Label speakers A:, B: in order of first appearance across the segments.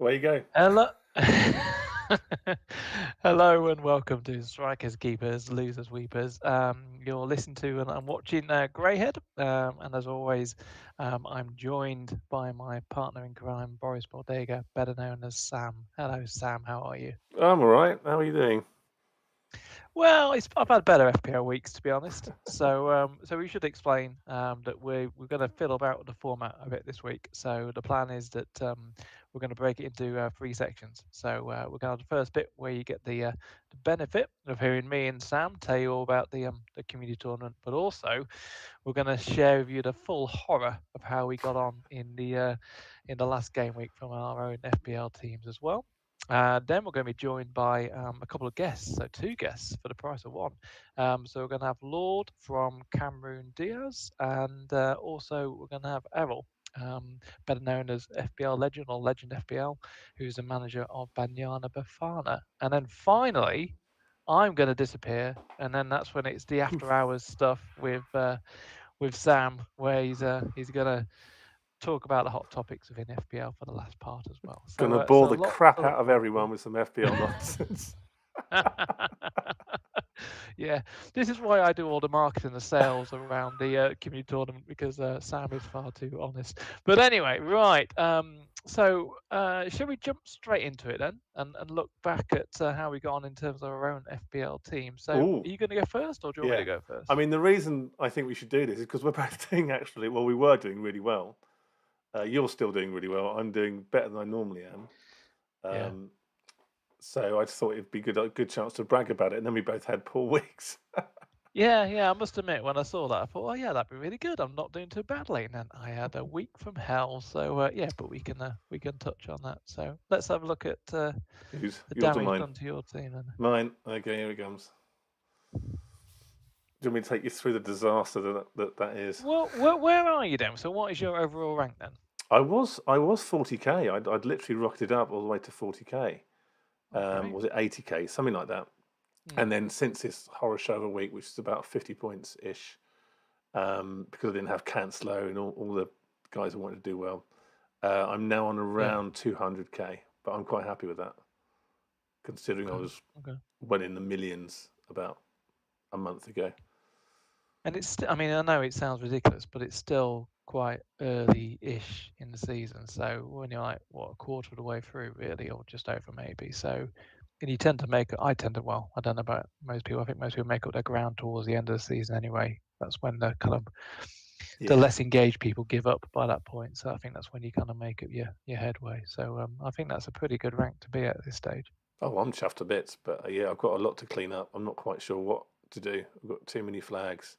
A: Away you go.
B: Hello. Hello and welcome to Strikers, Keepers, Losers, Weepers. You're listening to and I'm watching Greyhead. And as always, I'm joined by my partner in crime, Boris Bodega, better known as Sam. Hello, Sam. How are you?
A: I'm all right. How are you doing?
B: Well, I've had better FPL weeks, to be honest. So we should explain that we're going to fiddle about with the format of it this week. So the plan is that we're going to break it into three sections. So we're going to have the first bit where you get the benefit of hearing me and Sam tell you all about the community tournament, but also we're going to share with you the full horror of how we got on in the last game week from our own FPL teams as well. Then we're going to be joined by a couple of guests, so two guests for the price of one. So we're going to have Lord from Cameroon Diaz, and also we're going to have Errol, better known as FPL Legend or Legend FPL, who's the manager of Banyana Bafana. And then finally, I'm going to disappear, and then that's when it's the after hours stuff with Sam, where he's going to talk about the hot topics within FPL for the last part as well.
A: Gonna
B: So
A: bore
B: a
A: the
B: lot
A: crap
B: to
A: out
B: look
A: of
B: forward
A: everyone with some FPL nonsense.
B: to. Yeah, this is why I do all the marketing and the sales around the community tournament because Sam is far too honest. But anyway, right. Shall we jump straight into it then and look back at how we got on in terms of our own FPL team? So, are
A: Ooh,
B: you going to go first, or do you want me
A: yeah.
B: to go
A: I
B: first?
A: mean, the reason I think we should do this is because we're both doing we were doing really well. You're still doing really well. I'm doing better than I normally am.
B: Yeah.
A: Um, so I just thought it'd be a good chance to brag about it. And then we both had poor weeks.
B: Yeah. I must admit, when I saw that, I thought, oh yeah, that'd be really good. I'm not doing too badly, and then I had a week from hell. So yeah, but we can touch on that. So let's have a look at the
A: Who's yours or
B: damage
A: mine?
B: done to your team. Then.
A: Mine. Okay, here it comes. Do you want me to take you through the disaster that is?
B: Well, where are you then? So what is your overall rank then?
A: I was 40k. I'd literally rocketed up all the way to 40k.
B: Oh, great.
A: Was it 80k? Something like that.
B: Hmm.
A: And then since this horror show of a week, which is about 50 points ish, because I didn't have Cancelo and all the guys who wanted to do well, I'm now on
B: Yeah.
A: around 200k. But I'm quite happy with that, considering I
B: Okay.
A: was
B: Okay.
A: well in the millions about a month ago.
B: And it's I mean, I know it sounds ridiculous, but it's still quite early-ish in the season. So when you're like what a quarter of the way through, really, or just over maybe. So and you tend to I tend to, well, I don't know about most people. I think most people make up their ground towards the end of the season anyway. That's when the
A: Yeah.
B: less engaged people give up by that point. So I think that's when you kind of make up your headway. So I think that's a pretty good rank to be at this stage.
A: Oh, I'm chuffed to bits, but yeah, I've got a lot to clean up. I'm not quite sure what to do. I've got too many flags.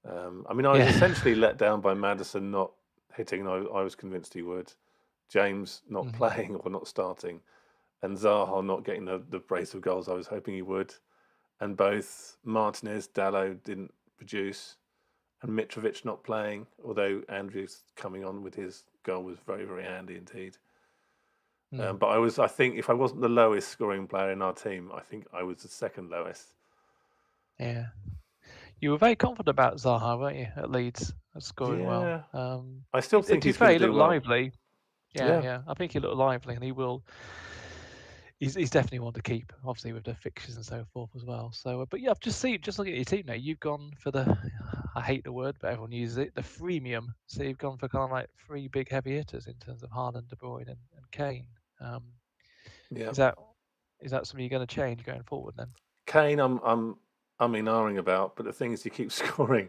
A: I mean, I was
B: Yeah.
A: essentially let down by Maddison not hitting, and I was convinced he would. James not
B: Mhm.
A: playing or not starting, and Zaha not getting the brace of goals I was hoping he would. And both Martinez, Dallo didn't produce, and Mitrovic not playing, although Andrew's coming on with his goal was very, very handy indeed.
B: Mm.
A: But I think if I wasn't the lowest scoring player in our team, I think I was the second lowest.
B: Yeah. You were very confident about Zaha, weren't you, at Leeds, scoring well?
A: Yeah, I still
B: To
A: think
B: be
A: he's going
B: fair,
A: to
B: he
A: do
B: looked
A: well.
B: lively. Yeah,
A: Yeah,
B: yeah. I think he looked lively, and he will. He's definitely one to keep, obviously with the fixtures and so forth as well. So, but yeah, I've just look at your team now. You've gone for the, I hate the word, but everyone uses it, the freemium. So you've gone for kind of like three big heavy hitters in terms of Haaland, De Bruyne, and Kane. Um,
A: yeah.
B: is that something you're going to change going forward then?
A: Kane, I'm in about, but the thing is, he keeps scoring.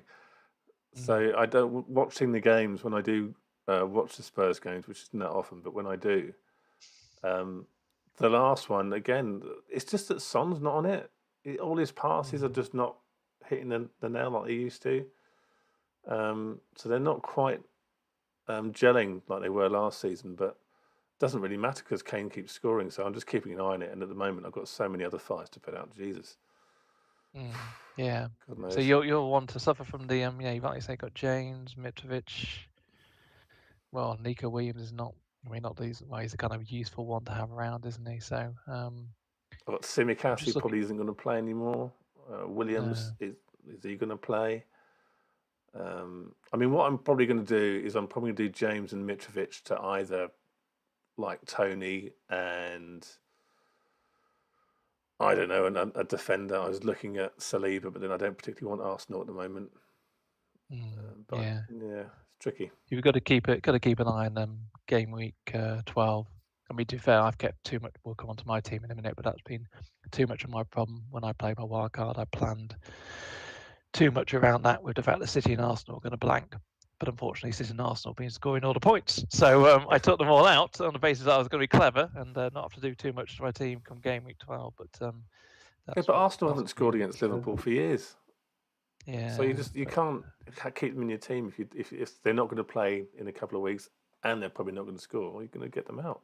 B: Mm.
A: So I don't watching the games when I do watch the Spurs games, which isn't that often, but when I do, um, the last one again, it's just that Son's not on it. All his passes are
B: Mm.
A: just not hitting the nail like they used to. So they're not quite gelling like they were last season, but it doesn't really matter because Kane keeps scoring. So I'm just keeping an eye on it. And at the moment, I've got so many other fires to put out. Jesus,
B: Mm. Yeah.
A: God
B: So
A: knows.
B: you're one to suffer from the yeah. You've like say got James Mitrovic. Well, Nico Williams is not. I mean, not these. Well, he's a kind of useful one to have around, isn't he? So
A: I've got
B: I'm
A: Simicast, who
B: just looking.
A: probably isn't going to play anymore. Williams,
B: No.
A: is he going to play? I mean, what I'm probably going to do is I'm probably going to do James and Mitrovic to either like Tony and I don't know, a defender. I was looking at Saliba, but then I don't particularly want Arsenal at the moment. But
B: Yeah,
A: yeah, it's tricky.
B: you've got to keep an eye on them game week 12. I mean, to be fair, I've kept too much. We'll come on to my team in a minute, but that's been too much of my problem when I play my wild card. I planned too much around that with the fact that City and Arsenal are going to blank. But unfortunately, City and Arsenal have been scoring all the points. So I took them all out on the basis that I was going to be clever and not have to do too much to my team come game week 12. But that's
A: But
B: what
A: Arsenal haven't
B: cost me.
A: scored against Liverpool for years. So
B: Yeah,
A: you can't keep them in your team if they're not going to play in a couple of weeks and they're probably not going to score. You're going to get them out.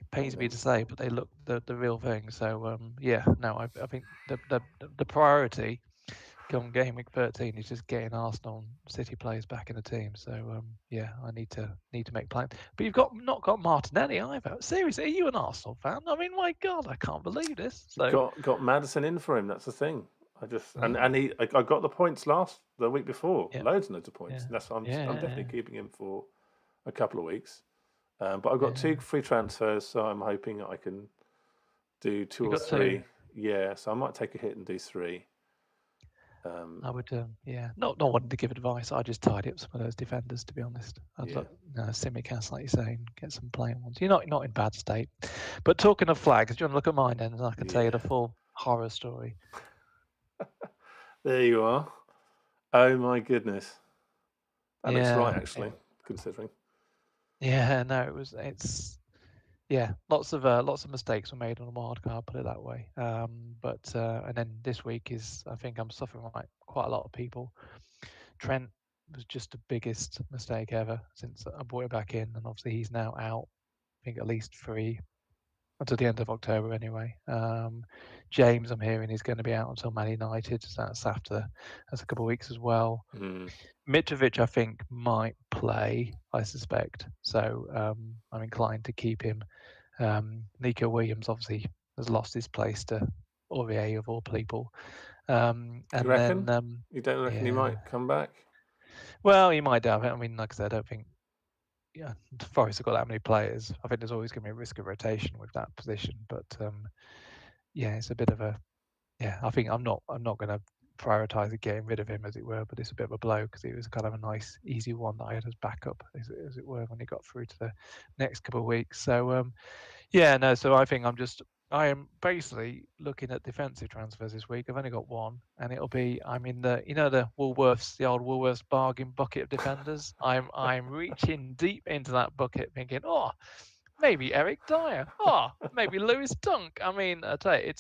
B: it pains me to say, but they look the real thing. So yeah, no, I think the priority come game week 13 is just getting Arsenal and City players back in the team. So yeah, I need to make plans. But you've not got Martinelli either. Seriously, are you an Arsenal fan? I mean, my God, I can't believe this. So
A: Got Madison in for him. That's the thing. I just
B: oh,
A: I got the points the week before,
B: yeah,
A: loads and loads of
B: yeah,
A: points. That's why
B: yeah,
A: I'm
B: yeah,
A: definitely keeping him for a couple of weeks. But I've got
B: yeah.
A: 2 free transfers, so I'm hoping I can do 2
B: You
A: or
B: got two.
A: 3. Yeah, so I might take a hit and do 3.
B: I would, yeah, not wanting to give advice. I just tidy up some of those defenders, to be honest. I'd
A: Yeah.
B: look, Simicast, like you're saying, get some playing ones. You're not in bad state. But talking of flags, do you want to look at mine then, and I can tell you the
A: Yeah.
B: full horror story.
A: There you are. Oh my goodness. That looks right,
B: Yeah,
A: actually, considering.
B: yeah, no, it's yeah, lots of mistakes were made on the wild card, put it that way. But and then this week I think I'm suffering like quite a lot of people. Trent was just the biggest mistake ever since I brought him back in, and obviously he's now out. I think at least 3 until the end of October anyway. James, I'm hearing, is going to be out until Man United. So that's a couple of weeks as well.
A: Mm.
B: Mitrovic, I think, might play, I suspect. So I'm inclined to keep him. Nico Williams obviously has lost his place to Aurier of all people.
A: You
B: And
A: reckon?
B: then,
A: You don't reckon he
B: yeah,
A: might come back?
B: well, he might have it. I mean, like I said, I don't think, yeah, Forest have got that many players. I think there's always going to be a risk of rotation with that position. But yeah, it's a bit of a, yeah, I think I'm not going to prioritize getting rid of him, as it were, but it's a bit of a blow because he was kind of a nice easy one that I had as backup, as it were, when he got through to the next couple of weeks. So yeah, no, so I am basically looking at defensive transfers this week. I've only got one, and it'll be I'm in the the Woolworths, the old Woolworths bargain bucket of defenders. I'm reaching deep into that bucket, thinking, oh, maybe Eric Dyer, oh, maybe Lewis Dunk. I mean, I tell you,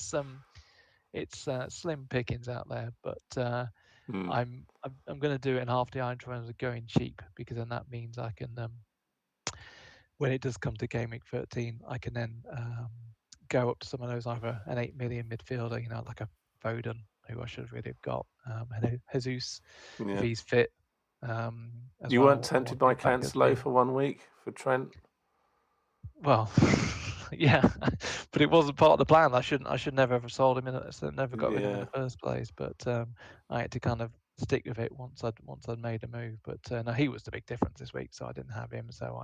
B: it's slim pickings out there, but
A: Mm.
B: I'm going to do it in half the iron terms of going cheap, because then that means I can when it does come to game week 13, I can then go up to some of those, either an 8 million midfielder, like a Foden, who I should really have got, Jesus, if
A: Yeah.
B: he's fit, as
A: You weren't
B: well. I
A: tempted
B: want to
A: by
B: get back at
A: Cancelo
B: team.
A: for 1 week for Trent?
B: Well, yeah, but it wasn't part of the plan. I should never have sold him never got rid of him in
A: Yeah.
B: the first place. But I had to kind of stick with it once I'd made a move. But no, he was the big difference this week, so I didn't have him. So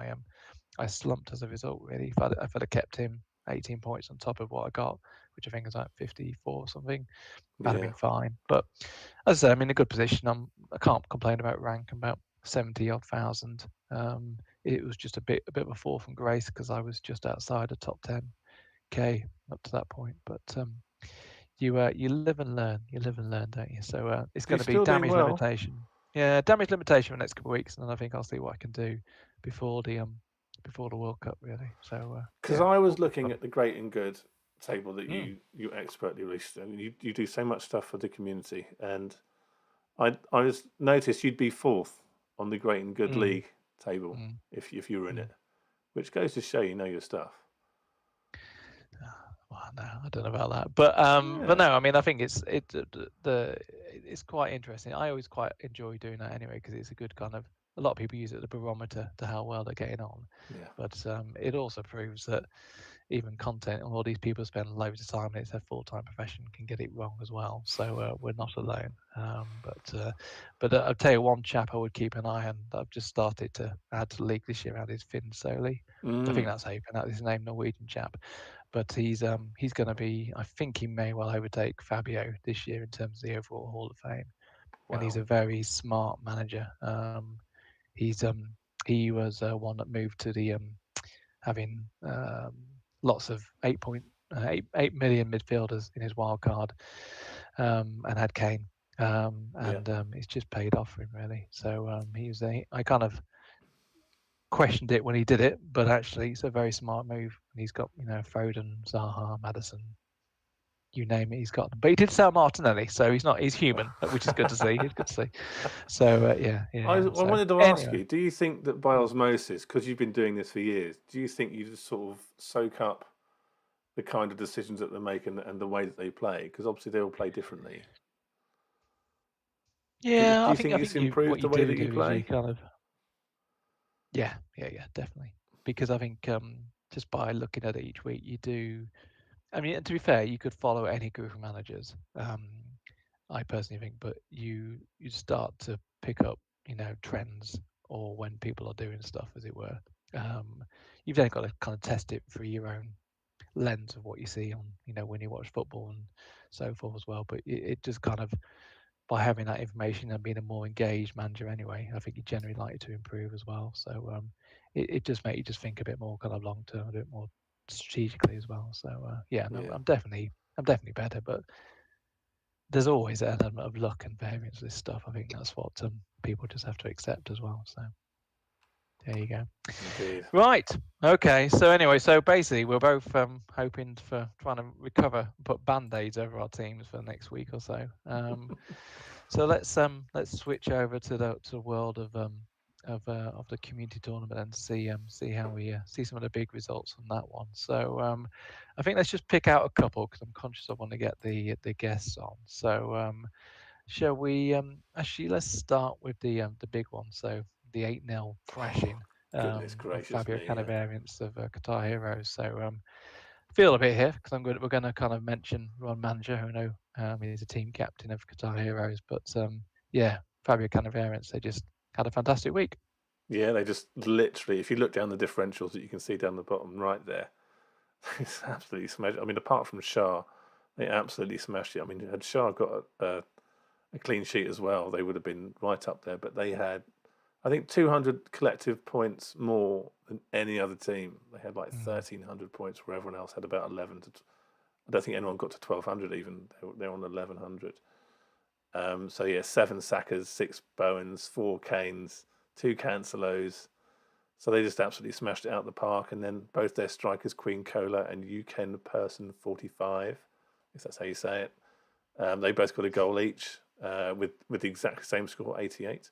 B: I slumped as a result, really. If I'd have kept him 18 points on top of what I got, which I think is like 54 or something, that'd have
A: Yeah.
B: been fine. But as I say, I'm in a good position. I can't complain about rank. I'm about 70 odd thousand. It was just a bit of a fall from grace because I was just outside the top 10k up to that point. But you live and learn. You live and learn, don't you? So it's
A: You're
B: going to be
A: still doing
B: damage
A: well.
B: limitation. Yeah, damage limitation for the next couple of weeks, and then I think I'll see what I can do before the World Cup, really. So
A: Because
B: yeah,
A: I
B: will
A: was
B: be
A: looking
B: fun.
A: at the great and good table that
B: Mm.
A: you expertly released. I mean, you do so much stuff for the community, and I was noticed you'd be 4th on the great and good
B: Mm.
A: league table
B: Mm.
A: if you were in
B: Mm.
A: it, which goes to show you know your stuff.
B: Well, no, I don't know about that, but
A: Yeah.
B: no, I mean, I think it's quite interesting. I always quite enjoy doing that anyway, because it's a good kind of, a lot of people use it as a barometer to how well they're getting on,
A: Yeah.
B: but it also proves that even content, and all these people spend loads of time, and it's their full-time profession, can get it wrong as well. So we're not alone. But I'll tell you one chap I would keep an eye on that I've just started to add to the league this year, and is Finn Soley. I think that's how you pronounce his name, Norwegian chap. But he's going to be, I think he may well overtake Fabio this year in terms of the overall Hall of Fame.
A: Wow.
B: And he's a very smart manager. He was one that moved to the having lots of 8 million midfielders in his wild card, and had Kane, it's just paid off for him really. So I kind of questioned it when he did it, but actually it's a very smart move. And he's got Foden, Zaha, Maddison, you name it, he's got them. But he did sell Martinelli, so he's human, which is good to see. It's good to see. So yeah.
A: I wanted to ask you, do you think that by osmosis, because you've been doing this for years, do you think you just sort of soak up the kind of decisions that they make and the way that they play? Because obviously they all play differently.
B: Yeah,
A: do you think it's improved the way that you play?
B: You kind of, yeah, definitely. Because I think just by looking at it each week, you do. I mean, to be fair, you could follow any group of managers. I personally think, but you start to pick up, trends, or when people are doing stuff, as it were. You've then got to kind of test it through your own lens of what you see on, when you watch football and so forth as well. But it just kind of, by having that information and being a more engaged manager anyway, I think you generally like to improve as well. So it just makes you just think a bit more kind of long term, a bit more strategically as well. So I'm definitely better, but there's always an element of luck and variance with this stuff. I think that's what people just have to accept as well. So there you go.
A: Indeed.
B: Right. Okay. So anyway, so basically we're both hoping for trying to recover, put band-aids over our teams for the next week or so. So let's switch over to the world of the community tournament and see how we see some of the big results on that one. So I think let's just pick out a couple, because I'm conscious I want to get the guests on. So shall we actually let's start with the big one. So the 8-0 thrashing
A: Goodness gracious
B: Fabio
A: me,
B: Cannavarians of Qatar Heroes. So feel a bit here because we're going to kind of mention Ron Manager, who I know he's a team captain of Qatar Heroes, but Fabio Cannavarians, they just had a fantastic week.
A: Yeah, they just literally, if you look down the differentials that you can see down the bottom right there, it's absolutely smashed. I mean, apart from Shah, they absolutely smashed it. I mean, had Shah got a clean sheet as well, they would have been right up there. But they had, I think, 200 collective points more than any other team. They had like 1,300 points, where everyone else had about 11 to. I don't think anyone got to 1,200 even. They're on 1,100. So yeah, 7 Sackers, 6 Bowens, 4 Kanes, 2 Cancelos. So they just absolutely smashed it out of the park. And then both their strikers, Queen Cola and Uken Person 45, if that's how you say it, they both got a goal each with the exact same score, 88.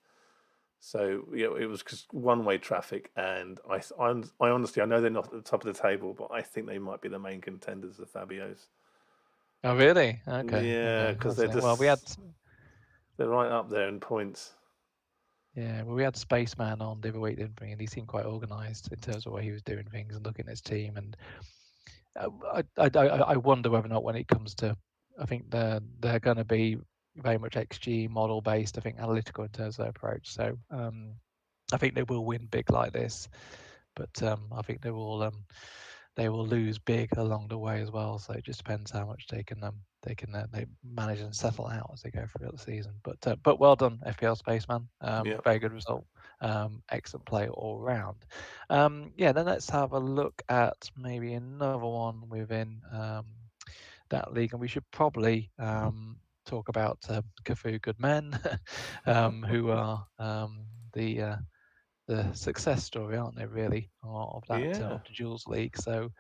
A: So it was just one-way traffic. And I honestly, I know they're not at the top of the table, but I think they might be the main contenders, the Fabios.
B: Oh really? Okay.
A: Yeah, because they're just they're right up there in points.
B: Yeah, well, we had Spaceman on the other week, didn't we? And he seemed quite organised in terms of where he was doing things and looking at his team. And I wonder whether or not when it comes to, I think they're going to be very much XG model based. I think analytical in terms of their approach. So I think they will win big like this, but I think they will lose big along the way as well. So it just depends how much they manage and settle out as they go through the season. But well done, FPL Spaceman. Very good result. Excellent play all round. Then let's have a look at maybe another one within that league, and we should probably talk about Cafu Goodmen, who are the success story, aren't they, really, of that of the Jules League. So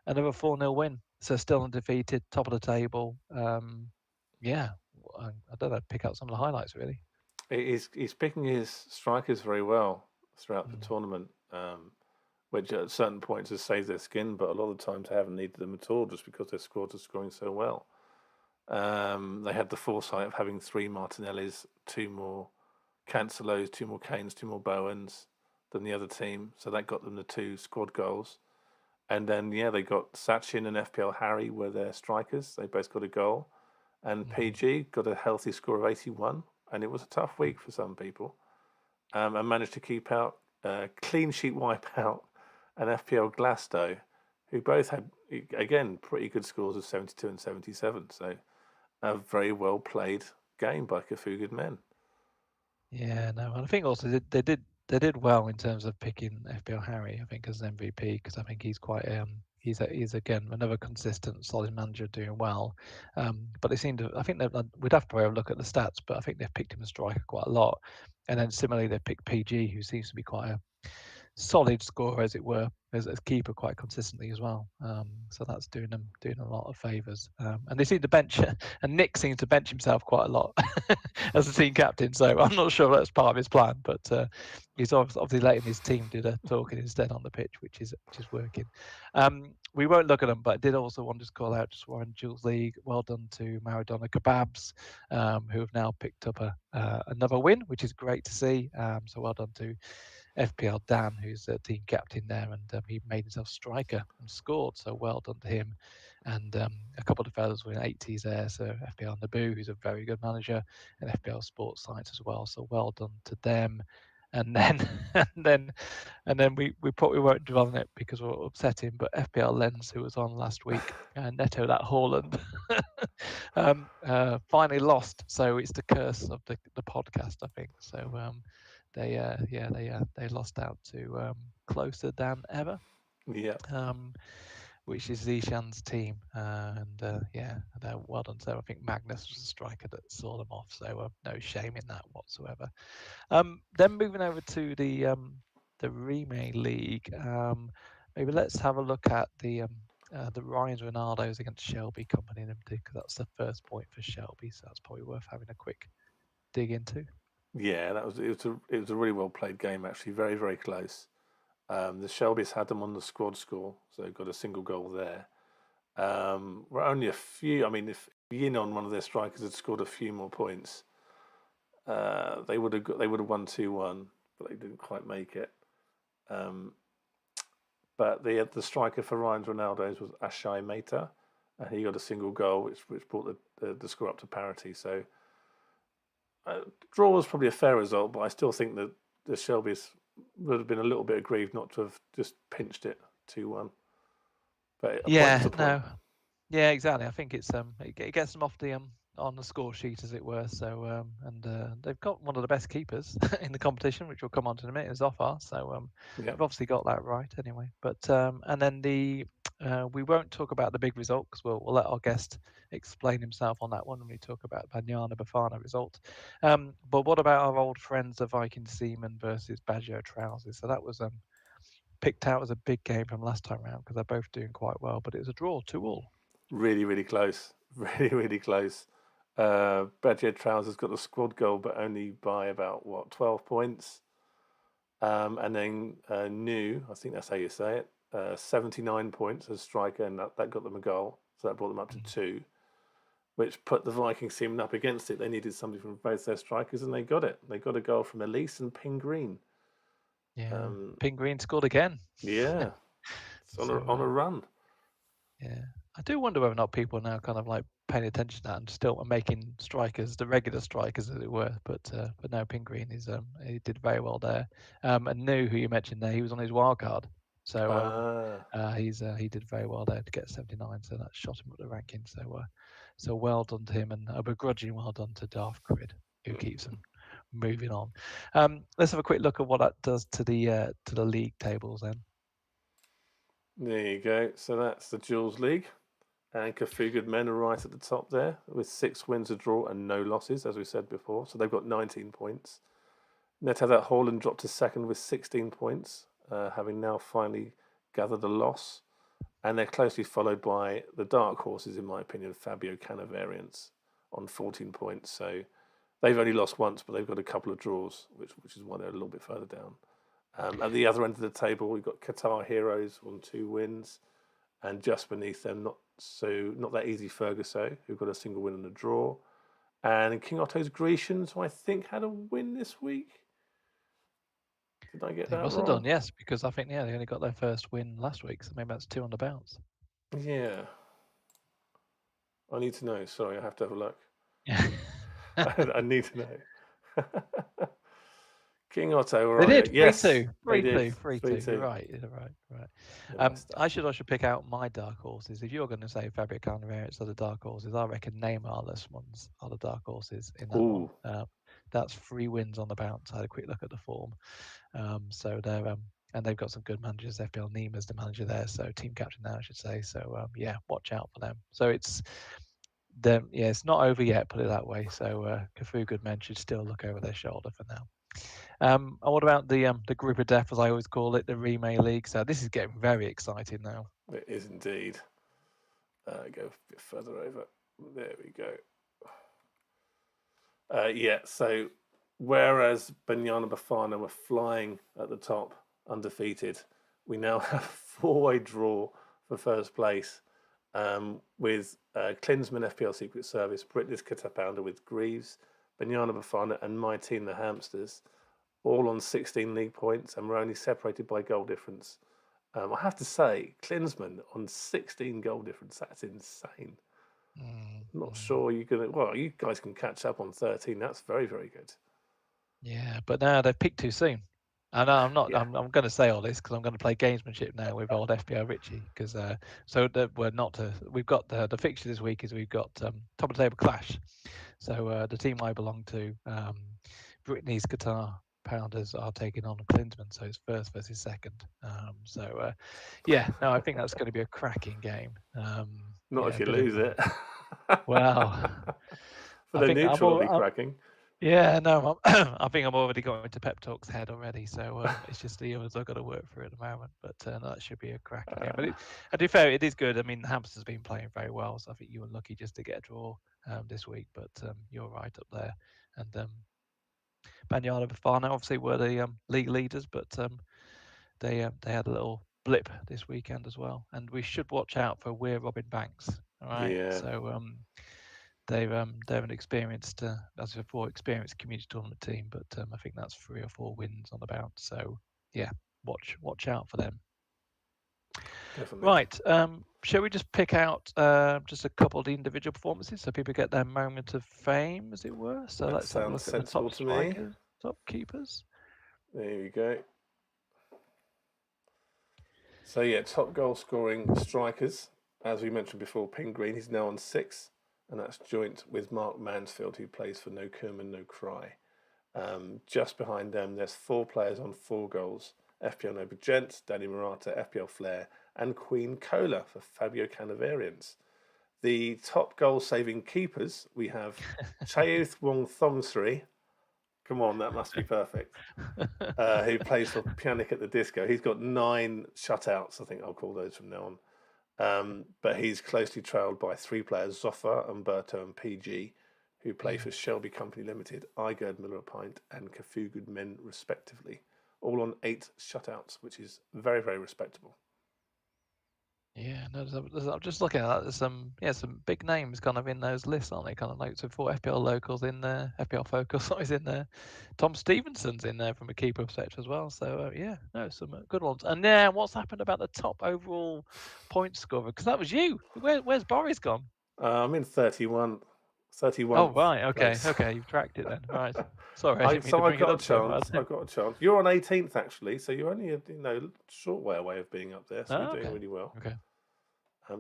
B: another 4-0 win. So still undefeated, top of the table. I don't know, pick out some of the highlights, really.
A: He's picking his strikers very well throughout the tournament, which at certain points has saved their skin, but a lot of times they haven't needed them at all just because their squad is scoring so well. They had the foresight of having 3 Martinellis, 2 more Cancelos, 2 more Kanes, 2 more Bowens than the other team, so that got them the 2 squad goals. And then, yeah, they got Sachin and FPL Harry were their strikers. They both got a goal. And PG got a healthy score of 81. And it was a tough week for some people. And managed to keep out clean sheet wipeout and FPL Glasto, who both had, again, pretty good scores of 72 and 77. So a very well played game by Cafu Men.
B: Yeah, no, and I think also they did well in terms of picking FPL Harry. I think as an MVP because I think he's quite he's again another consistent solid manager doing well. But they seem to I think we'd have to have a look at the stats, but I think they've picked him as striker quite a lot. And then similarly they picked PG, who seems to be quite a solid scorer, as it were, as keeper quite consistently as well. So that's doing a lot of favours. And they seem to bench, and Nick seems to bench himself quite a lot as a team captain. So I'm not sure that's part of his plan, but he's obviously letting his team do the talking instead on the pitch, which is working. We won't look at them, but I did also want to call out just Warren Jules League. Well done to Maradona Kebabs, who have now picked up another win, which is great to see. So well done to FPL Dan, who's a team captain there, and he made himself striker and scored. So well done to him. And a couple of fellas were in 80s there. So FPL Naboo, who's a very good manager, and FPL Sports Science as well. So well done to them. And then and then we probably won't dwell on it because we'll upset him. But FPL Lens, who was on last week, Neto that Haaland, finally lost. So it's the curse of the podcast, I think. So they lost out to Closer Than Ever.
A: Yeah.
B: Which is Zishan's team, well done to them. I think Magnus was the striker that saw them off, so no shame in that whatsoever. Then moving over to the Remake League, maybe let's have a look at the Ryan's Ronaldo's against Shelby Company Limited, because that's the first point for Shelby, so that's probably worth having a quick dig into.
A: Yeah, it was a really well played game actually, very very close. The Shelbys had them on the squad score, so they got a single goal there. We're only a few. I mean, if Yin on one of their strikers had scored a few more points, they would have won 2-1, but they didn't quite make it. But the striker for Ryan's Ronaldo's was Ashai Mehta, and he got a single goal, which brought the score up to parity. So draw was probably a fair result, but I still think that the Shelbys would have been a little bit aggrieved not to have just pinched it 2-1. But a point is a point.
B: No, yeah, exactly. I think it's it gets them off the on the score sheet, as it were. So they've got one of the best keepers in the competition, which we'll come on to in a minute, is Zophar. So they've obviously got that right anyway. But and then we won't talk about the big result because we'll let our guest explain himself on that one when we talk about Banyana Bafana result. But what about our old friends, the Viking Seamen versus Baggio Trousers? So that was picked out as a big game from last time round because they're both doing quite well, but it was a draw 2-2.
A: Really, really close. Really, really close. Baggio Trousers got the squad goal, but only by about 12 points. And then New, I think that's how you say it, 79 points as striker, and that got them a goal, so that brought them up to 2, which put the Vikings team up against it. They needed somebody from both their strikers, and they got it. They got a goal from Elise and Ping Green.
B: Yeah, Ping Green scored again.
A: Yeah, it's on a run.
B: Yeah, I do wonder whether or not people are now kind of like paying attention to that and still making strikers, the regular strikers, as it were. But no, Ping Green he did very well there. And New, who you mentioned there, he was on his wild card, so he did very well there to get 79. So that shot him up the ranking. So well done to him, and a begrudging well done to Darth Crid, who keeps them moving on. Let's have a quick look at what that does to the league tables then.
A: There you go. So that's the Jules League. And Cafu Men are right at the top there with 6 wins, a draw, and no losses, as we said before. So they've got 19 points. Neto that Haaland dropped to second with 16 points, having now finally gathered a loss. And they're closely followed by the dark horses, in my opinion, Fabio Cannavarians on 14 points. So they've only lost once, but they've got a couple of draws, which is why they're a little bit further down. At the other end of the table, we've got Qatar Heroes on 2 wins, and just beneath them, not that easy Ferguso, who got a single win and a draw, and King Otto's Grecians, who I think had a win this week. Did I get
B: They
A: that
B: must have done,
A: wrong?
B: yes, because I think they only got their first win last week, so maybe that's 2 on the bounce.
A: Yeah. I need to know. Sorry, I have to have a look.
B: Yeah.
A: I need to know. King Otto, where
B: They
A: are you?
B: did
A: Yes,
B: 3-2,
A: they did.
B: 3-2, 3-2. You're
A: 3-2.
B: right. You're right. Right.
A: Yeah, my stuff.
B: I should pick out my dark horses. If you're going to say Fabio Cannavaris are the dark horses, I reckon Neymarless ones are the dark horses in that one.
A: Ooh.
B: That's 3 wins on the bounce. I had a quick look at the form. So they're and they've got some good managers. FPL Neima's the manager there, so team captain now, I should say. So yeah, watch out for them. So it's them. Yeah, it's not over yet. Put it that way. So Cafu good men should still look over their shoulder for now. And what about the group of death, as I always call it, the Remake League? So this is getting very exciting now.
A: It is indeed. Go a bit further over. There we go. Yeah, so whereas Banyana Bafana were flying at the top, undefeated, we now have a 4-way draw for first place with Klinsman FPL Secret Service, Britney's Catapounder with Greaves, Banyana Bafana, and my team, the Hamsters, all on 16 league points, and we're only separated by goal difference. I have to say, Klinsman on 16 goal difference, that's insane. I'm not sure you're going to. Well, you guys can catch up on 13. That's very, very good.
B: Yeah, but now they've picked too soon. And I'm not.
A: Yeah.
B: I'm going to say all this because I'm going to play gamesmanship now with old FPL Richie. Because so that we're not. We've got the fixture this week is we've got top of the table clash. So the team I belong to, Brittany's Guitar Pounders are taking on Klinsman. So it's first versus second. Yeah, no, I think that's going to be a cracking game.
A: Not if you lose it.
B: Well,
A: For
B: I
A: the
B: think
A: neutral, it'll be cracking.
B: yeah, no, I think I'm already going into Pep Talk's head already. So it's just the others I've got to work through at the moment. But no, that should be a cracking game. But to be fair, it is good. I mean, the Hamster's been playing very well, so I think you were lucky just to get a draw this week. But you're right up there. And Banyana Bafana obviously were the league leaders, but they had a little blip this weekend as well. And we should watch out for We're Robin Banks. All right.
A: Yeah.
B: So they're an experienced, as before, experienced community tournament team, but I think that's 3 or 4 wins on the bounce. So yeah, watch out for them.
A: Definitely.
B: Right. Shall we just pick out just a couple of the individual performances so people get their moment of fame, as it were? So let's have a look at the top strikers, top keepers.
A: There we go. So yeah, top goal scoring strikers, as we mentioned before, Ping Green. He's now on 6, and that's joint with Mark Mansfield, who plays for No Kerman, No Cry. Just behind them, there's 4 players on 4 goals. FPL Noble Gent, Danny Murata, FPL Flair, and Queen Cola for Fabio Cannavarians. The top goal-saving keepers, we have Chayuth Wong Thomsri. Come on, that must be perfect. Who plays for Pianic at the Disco. He's got 9 shutouts, I think I'll call those from now on. But he's closely trailed by 3 players, Zoffa, Umberto, and PG, who play for Shelby Company Limited, Igerd Miller Pint, and Cafu Good Men, respectively. All on 8 shutouts, which is very, very respectable.
B: Yeah, no, I'm just looking at that. There's some big names kind of in those lists, aren't they? Kind of like so 4 FPL locals in there, FPL Focus is in there. Tom Stevenson's in there from a keeper perspective as well. So yeah, no, some good ones. And yeah, what's happened about the top overall point scorer? Because that was you. Where's Boris gone?
A: I'm in 31.
B: Oh right, okay,
A: place.
B: okay, you've tracked it then. Right, sorry, I didn't mean to
A: I've
B: bring it
A: got a
B: up so
A: chance.
B: bad.
A: I've got a chance. You're on 18th actually, so you're only a short way away of being up there. So you're doing really well.
B: Okay.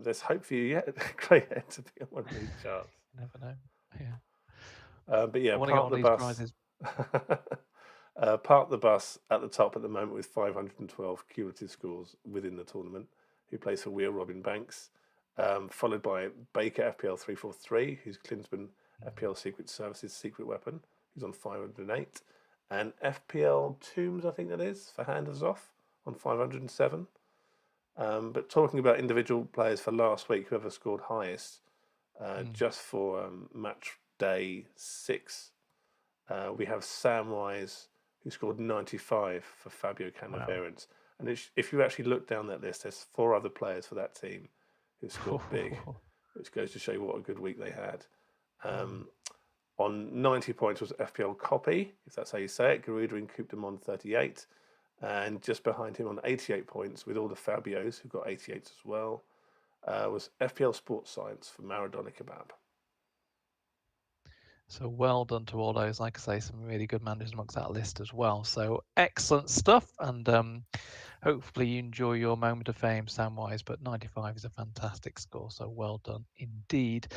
A: There's hope for you yet, Greyhead, to be on one of these charts.
B: You never know. Yeah.
A: But yeah,
B: park the bus.
A: park the bus at the top at the moment with 512 cumulative scores within the tournament. Who plays for Weir Robin Banks, followed by Baker FPL 343, who's Klinsman FPL Secret Services Secret Weapon, who's on 508, and FPL Tombs, I think that is, for Handers Off on 507. But talking about individual players for last week, whoever scored highest, just for Matchday 6, we have Samwise, who scored 95 for Fabio Cannavarians. Wow. And if you actually look down that list, there's 4 other players for that team who scored big, which goes to show you what a good week they had. On 90 points was FPL Copy, if that's how you say it, Garuda and Couped him on 38. And just behind him on 88 points, with all the Fabios who got 88s as well, was FPL Sports Science for Maradona Kebab.
B: So well done to all those. Like I say, some really good managers amongst that list as well. So excellent stuff, and hopefully you enjoy your moment of fame, Samwise. But 95 is a fantastic score, so well done indeed.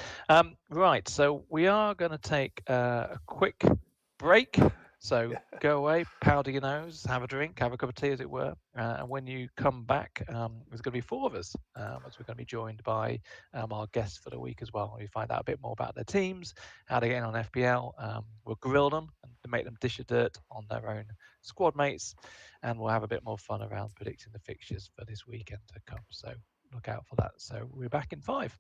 B: Right, so we are going to take a quick break. So go away, powder your nose, have a drink, have a cup of tea, as it were. And when you come back, there's going to be 4 of us, as we're going to be joined by our guests for the week as well. We find out a bit more about their teams, how they get on FPL. We'll grill them and make them dish a dirt on their own squad mates, and we'll have a bit more fun around predicting the fixtures for this weekend to come. So look out for that. So we're back in 5.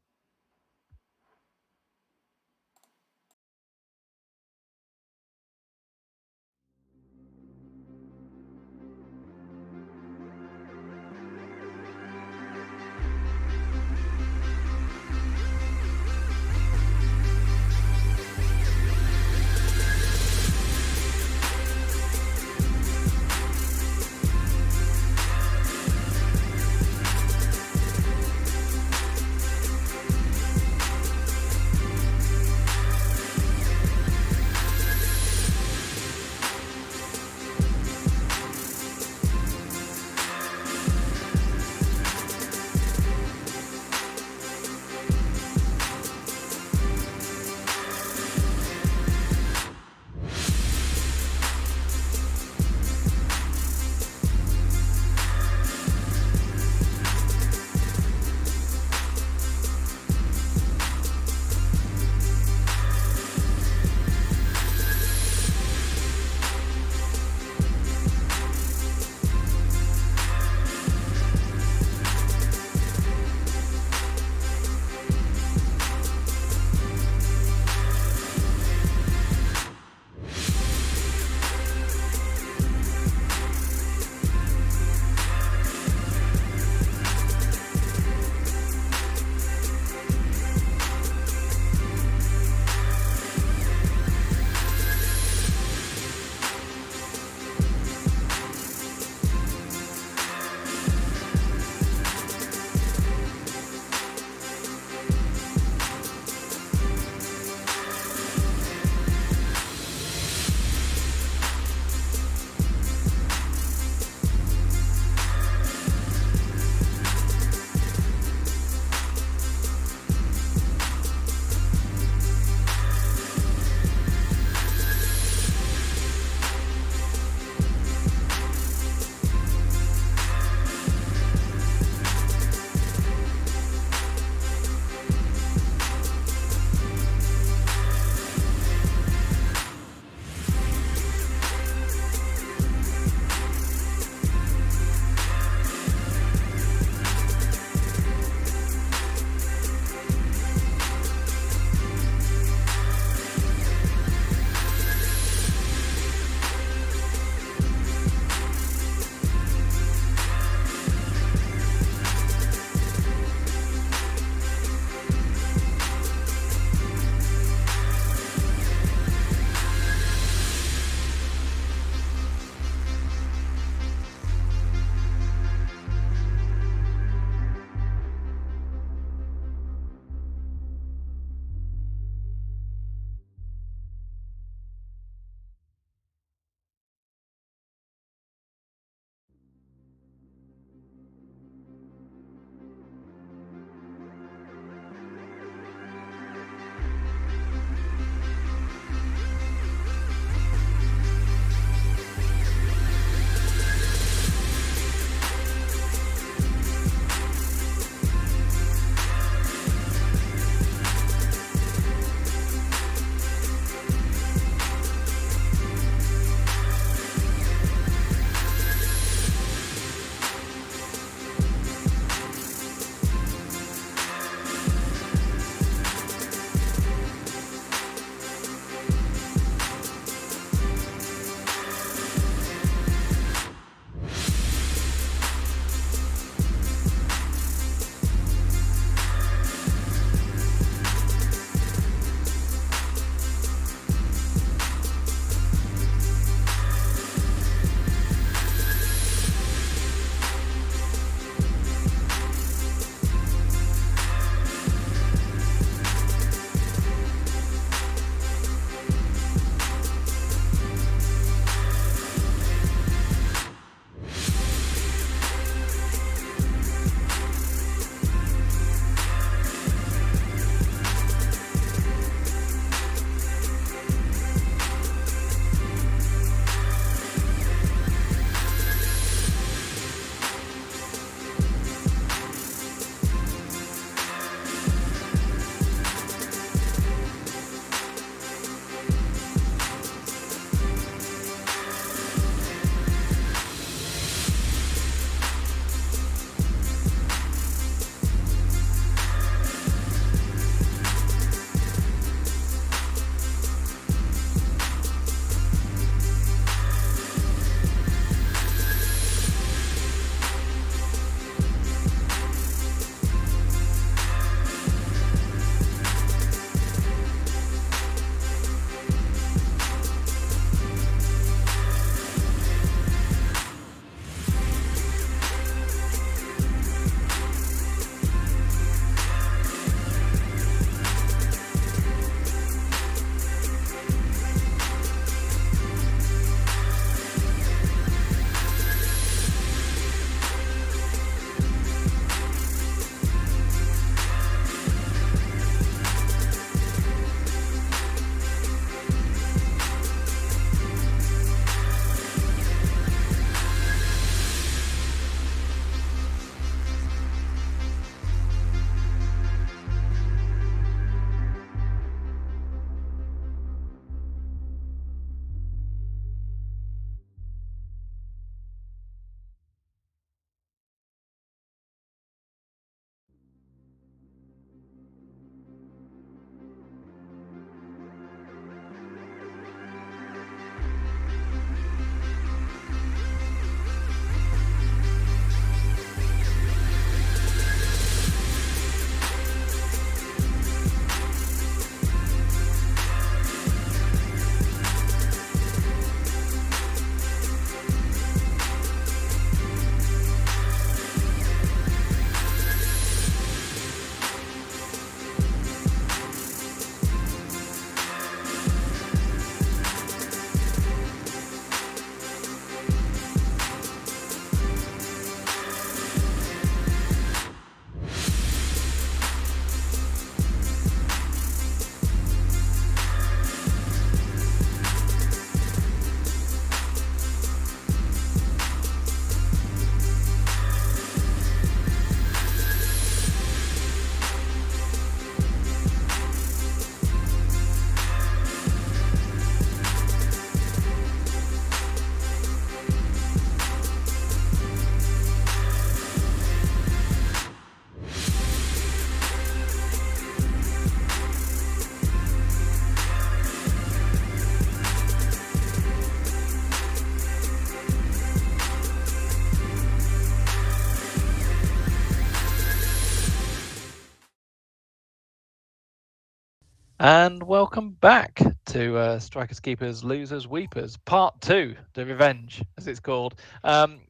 B: And welcome back to Strikers, Keepers, Losers, Weepers, Part 2, The Revenge, as it's called.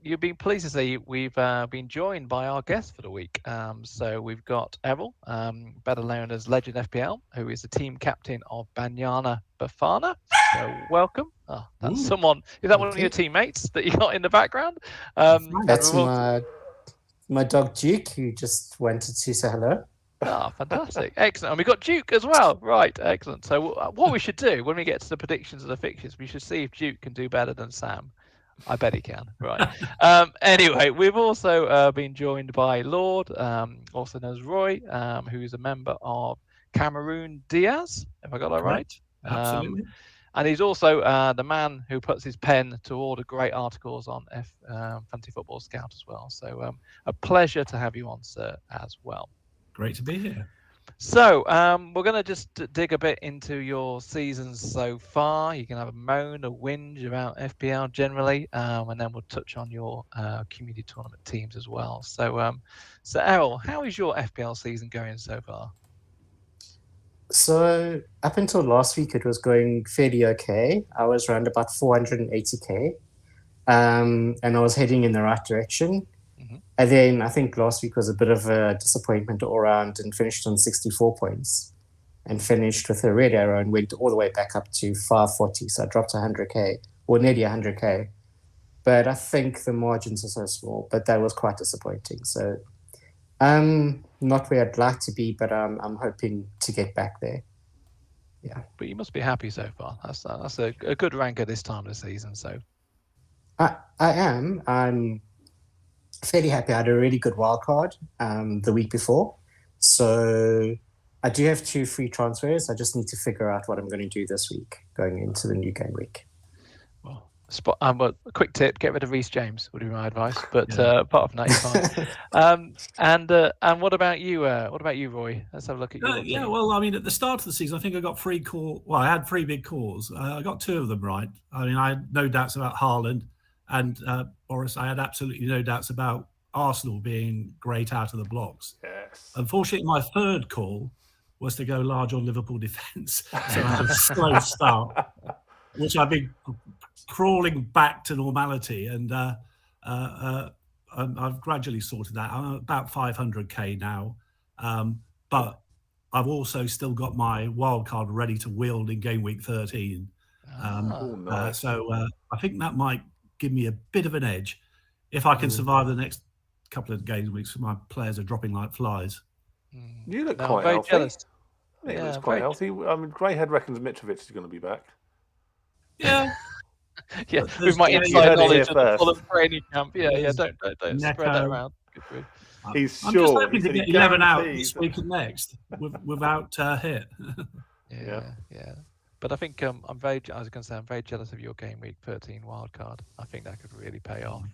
B: You've been pleased to see we've been joined by our guest for the week. So we've got Errol, better known as Legend FPL, who is the team captain of Banyana Bafana. So welcome. Oh, that's someone. Is that one of your teammates that you got in the background?
C: That's my dog Duke, who just wanted to say hello.
B: Ah, fantastic. Excellent. And we've got Duke as well. Right, excellent. So what we should do when we get to the predictions of the fixtures, we should see if Duke can do better than Sam. I bet he can. Right. Anyway, we've also been joined by Lord, also known as Roy, who is a member of Cameroon Diaz, if I got that right.
D: Absolutely.
B: And he's also the man who puts his pen to all the great articles on Fantasy Football Scout as well. So a pleasure to have you on, sir, as well.
D: Great to be here.
B: So we're going to just dig a bit into your seasons so far. You can have a moan, a whinge about FPL generally, and then we'll touch on your community tournament teams as well. So, Errol, how is your FPL season going so far?
C: So up until last week, it was going fairly okay. I was around about 480k, and I was heading in the right direction. And then I think last week was a bit of a disappointment all around and finished on 64 points and finished with a red arrow and went all the way back up to 540. So I dropped 100k or nearly 100k. But I think the margins are so small, but that was quite disappointing. So not where I'd like to be, but I'm hoping to get back there. Yeah.
B: But you must be happy so far. That's a good rank at this time of the season. So
C: I am. I'm fairly happy. I had a really good wild card the week before. So I do have 2 free transfers. I just need to figure out what I'm going to do this week going into the new game week.
B: Well, a quick tip: get rid of Reece James would be my advice. But apart from that, you're fine. And what about you? What about you, Roy? Let's have a look at your team.
D: Well, I mean, at the start of the season, I think I got 3 calls. Well, I had 3 big calls. I got 2 of them right. I mean, I had no doubts about Haaland and Boris. I had absolutely no doubts about Arsenal being great out of the blocks.
A: Yes.
D: Unfortunately, my 3rd call was to go large on Liverpool defence. So I had a slow start, which I've been crawling back to normality. And I've gradually sorted that. I'm about 500k now. But I've also still got my wild card ready to wield in game week 13.
A: Nice.
D: So I think that might give me a bit of an edge if I can survive the next couple of game weeks. My players are dropping like flies.
A: You look quite healthy.
B: Jealous.
A: I think he looks quite healthy. I mean, Greyhead reckons Mitrovic is going to be back.
D: Yeah.
B: Yeah, with my inside knowledge of the Fulham training camp. Yeah, don't spread that around.
A: He's
D: I'm
A: sure.
D: just hoping to get 11 out this week and next without hit.
B: Yeah. But I think I was going to say I'm very jealous of your game week 13 wildcard. I think that could really pay off.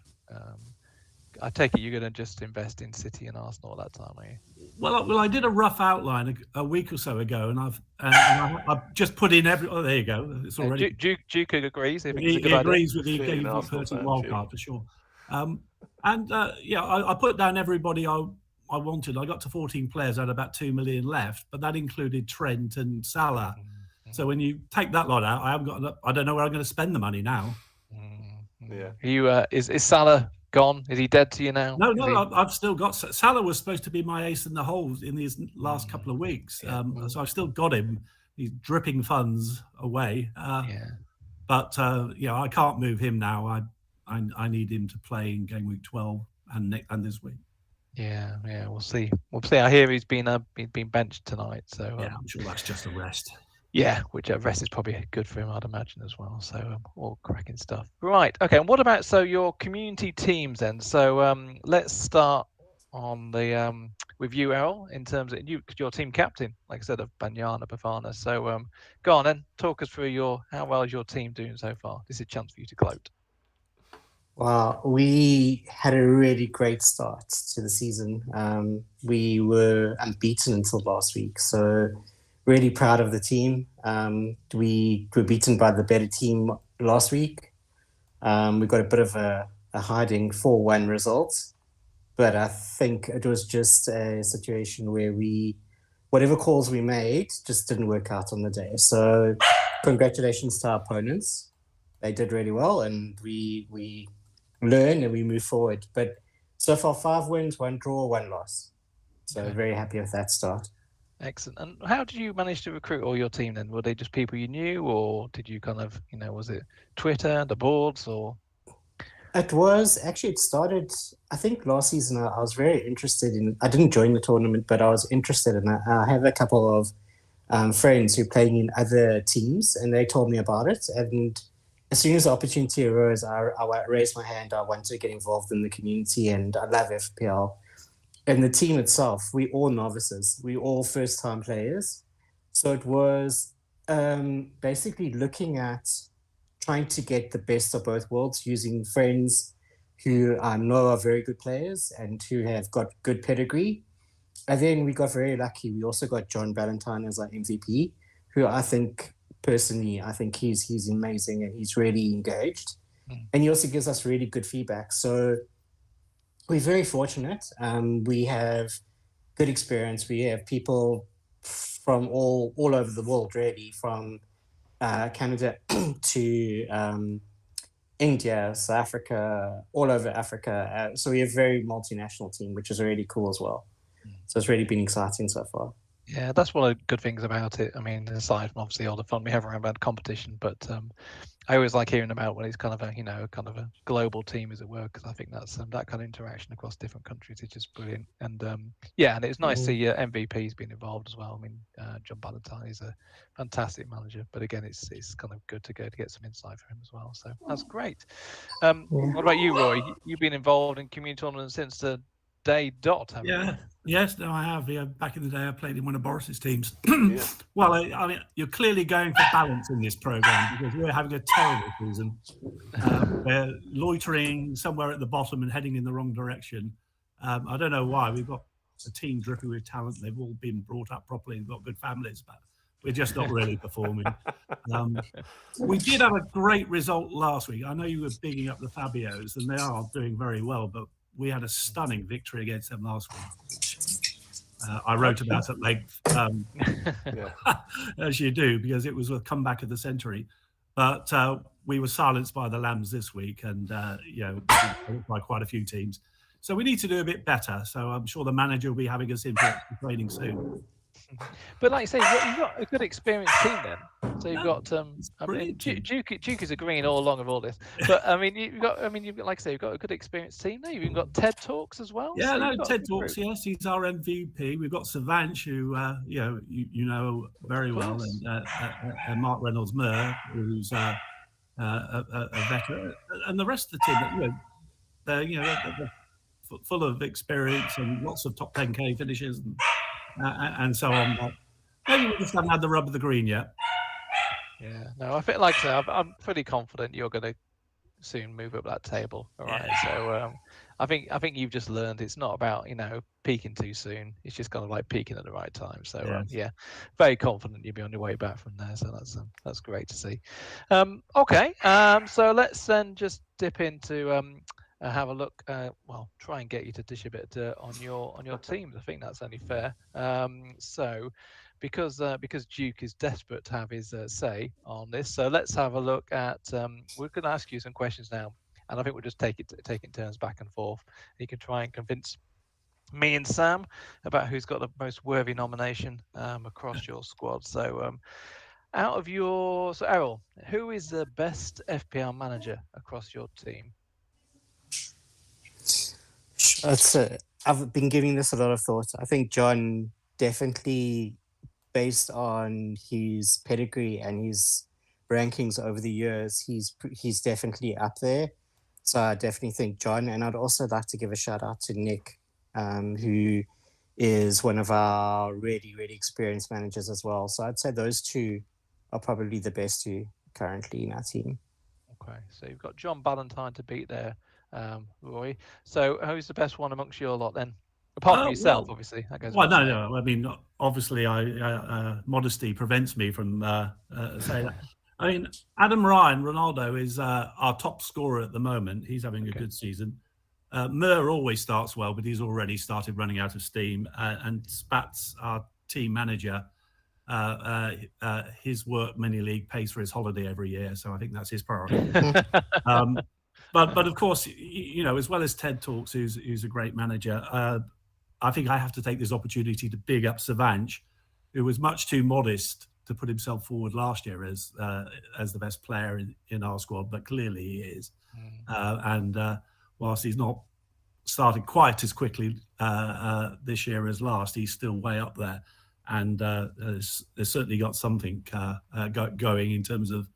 B: I take it you're going to just invest in City and Arsenal at that time, are you?
D: Well, I did a rough outline a week or so ago, and I've just put in every. Oh, there you go. It's already.
B: Duke agrees.
D: He agrees with the game week 13 wildcard for sure. I put down everybody I wanted. I got to 14 players. I had about 2 million left, but that included Trent and Salah. So when you take that lot out, I don't know where I'm going to spend the money now.
A: Yeah.
B: Is Salah gone? Is he dead to you now?
D: No, I've still got Salah. Was supposed to be my ace in the hole in these last couple of weeks. So I've still got him. He's dripping funds away. But I can't move him now. I need him to play in game week 12 and this week.
B: Yeah, we'll see. I hear he's been benched tonight. So
D: I'm sure that's just a rest.
B: Yeah, which rest is probably good for him, I'd imagine, as well. So all cracking stuff. Right. Okay. And what about your community teams then? So let's start on the with you, Errol, in terms of your team captain, like I said, of Banyana Bafana. So go on then, talk us through how well is your team doing so far? This is a chance for you to gloat.
C: Well, we had a really great start to the season. We were unbeaten until last week, so really proud of the team. We were beaten by the better team last week. We got a bit of a hiding 4-1 result, but I think it was just a situation where we whatever calls we made just didn't work out on the day. So congratulations to our opponents. They did really well, and we learn and we move forward. But so far, 5 wins, 1 draw, 1 loss. So very happy with that start.
B: Excellent. And how did you manage to recruit all your team then? Were they just people you knew, or did you kind of, was it Twitter, the boards, or?
C: It started, I think last season. I was very interested I didn't join the tournament, but I was interested in it. I have a couple of friends who playing in other teams, and they told me about it. And as soon as the opportunity arose, I raised my hand. I wanted to get involved in the community, and I love FPL. And the team itself, we all novices. We all first-time players. So it was basically looking at trying to get the best of both worlds, using friends who I know are very good players and who have got good pedigree. And then we got very lucky. We also got John Valentine as our MVP, who I think he's amazing and he's really engaged. And he also gives us really good feedback. So we're very fortunate. We have good experience. We have people from all over the world, really, from Canada to India, South Africa, all over Africa. So we have a very multinational team, which is really cool as well. So it's really been exciting so far.
B: Yeah, that's one of the good things about it. I mean, aside from obviously all the fun we have around bad competition, but I always like hearing about when it's kind of a global team, as it were, because I think that's that kind of interaction across different countries is just brilliant. And and it's nice to see MVPs being involved as well. I mean, John Valentine is a fantastic manager, but again, it's kind of good to get some insight from him as well. So that's great. What about you, Roy? You've been involved in community tournaments since the day dot, haven't you?
D: Yes, no, I have. Yeah, back in the day, I played in one of Boris's teams. Well, I mean, you're clearly going for balance in this program because we're having a terrible season. We're loitering somewhere at the bottom and heading in the wrong direction. I don't know why. We've got a team dripping with talent. They've all been brought up properly and got good families, but we're just not really performing. We did have a great result last week. I know you were bigging up the Fabios, and they are doing very well, but we had a stunning victory against them last week. I wrote about it length, as you do, because it was a comeback of the century. But we were silenced by the Lambs this week, and by quite a few teams. So we need to do a bit better. So I'm sure the manager will be having us in for training soon.
B: But like you say, you've got a good experienced team then. So you've got Duke is agreeing all along of all this. But I mean, you've got like I say, you've got a good experienced team there. You've even got TED Talks as well.
D: Yeah, so TED Talks. Yes, he's our MVP. We've got Savanch, who you know very well, and Mark Reynolds Murr, who's a veteran, and the rest of the team. They're full of experience and lots of top 10K finishes and so on. But maybe we just haven't had the rub of the green yet.
B: Yeah, no, I feel like I'm pretty confident you're going to soon move up that table. All right, so I think you've just learned it's not about peaking too soon. It's just kind of like peaking at the right time. So very confident you'll be on your way back from there. So that's great to see. Okay, so let's then just dip into have a look. Try and get you to dish a bit of dirt on your teams. I think that's only fair. So, because Duke is desperate to have his say on this, so let's have a look at. We're going to ask you some questions now, and I think we'll just take it in turns back and forth. You can try and convince me and Sam about who's got the most worthy nomination across your squad. So, Errol, who is the best FPL manager across your team?
C: I've been giving this a lot of thought. I think John, definitely based on his pedigree and his rankings over the years, he's definitely up there. So I definitely think John, and I'd also like to give a shout out to Nick, who is one of our really, really experienced managers as well. So I'd say those two are probably the best two currently in our team.
B: Okay, so you've got John Ballantyne to beat there. Roy, so who's the best one amongst your lot then? Apart from yourself, obviously.
D: No. I mean, obviously, modesty prevents me from saying that. I mean, Adam Ryan, Ronaldo, is our top scorer at the moment. He's having a good season. Murr always starts well, but he's already started running out of steam. And Spats, our team manager, his work mini league pays for his holiday every year, so I think that's his priority. But of course, as well as Ted Talks, who's a great manager, I think I have to take this opportunity to big up Savanch, who was much too modest to put himself forward last year as the best player in our squad, but clearly he is. And whilst he's not started quite as quickly this year as last, he's still way up there, and has certainly got something going in terms of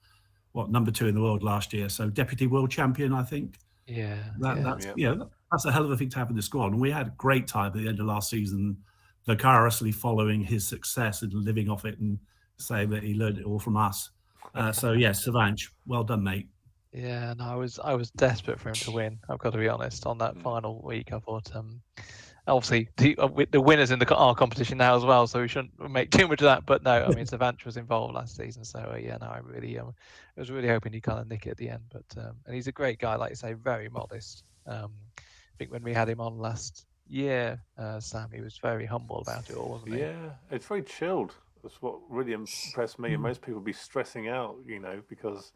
D: number 2 in the world last year. So deputy world champion, I think. That's a hell of a thing to have in the squad. And we had a great time at the end of last season, vicariously following his success and living off it and saying that he learned it all from us. So yes, Savanch, well done, mate.
B: Yeah, no, I was desperate for him to win. I've got to be honest. On that final week, I thought, obviously the winners in our competition now as well, so we shouldn't make too much of that. But no, I mean, Savanch was involved last season, so I really, I was really hoping he'd kind of nick it at the end. But and he's a great guy, like you say, very modest. I think when we had him on last year, Sam, he was very humble about it all, wasn't he?
A: Yeah, it's very chilled. That's what really impressed me. And most people would be stressing out, because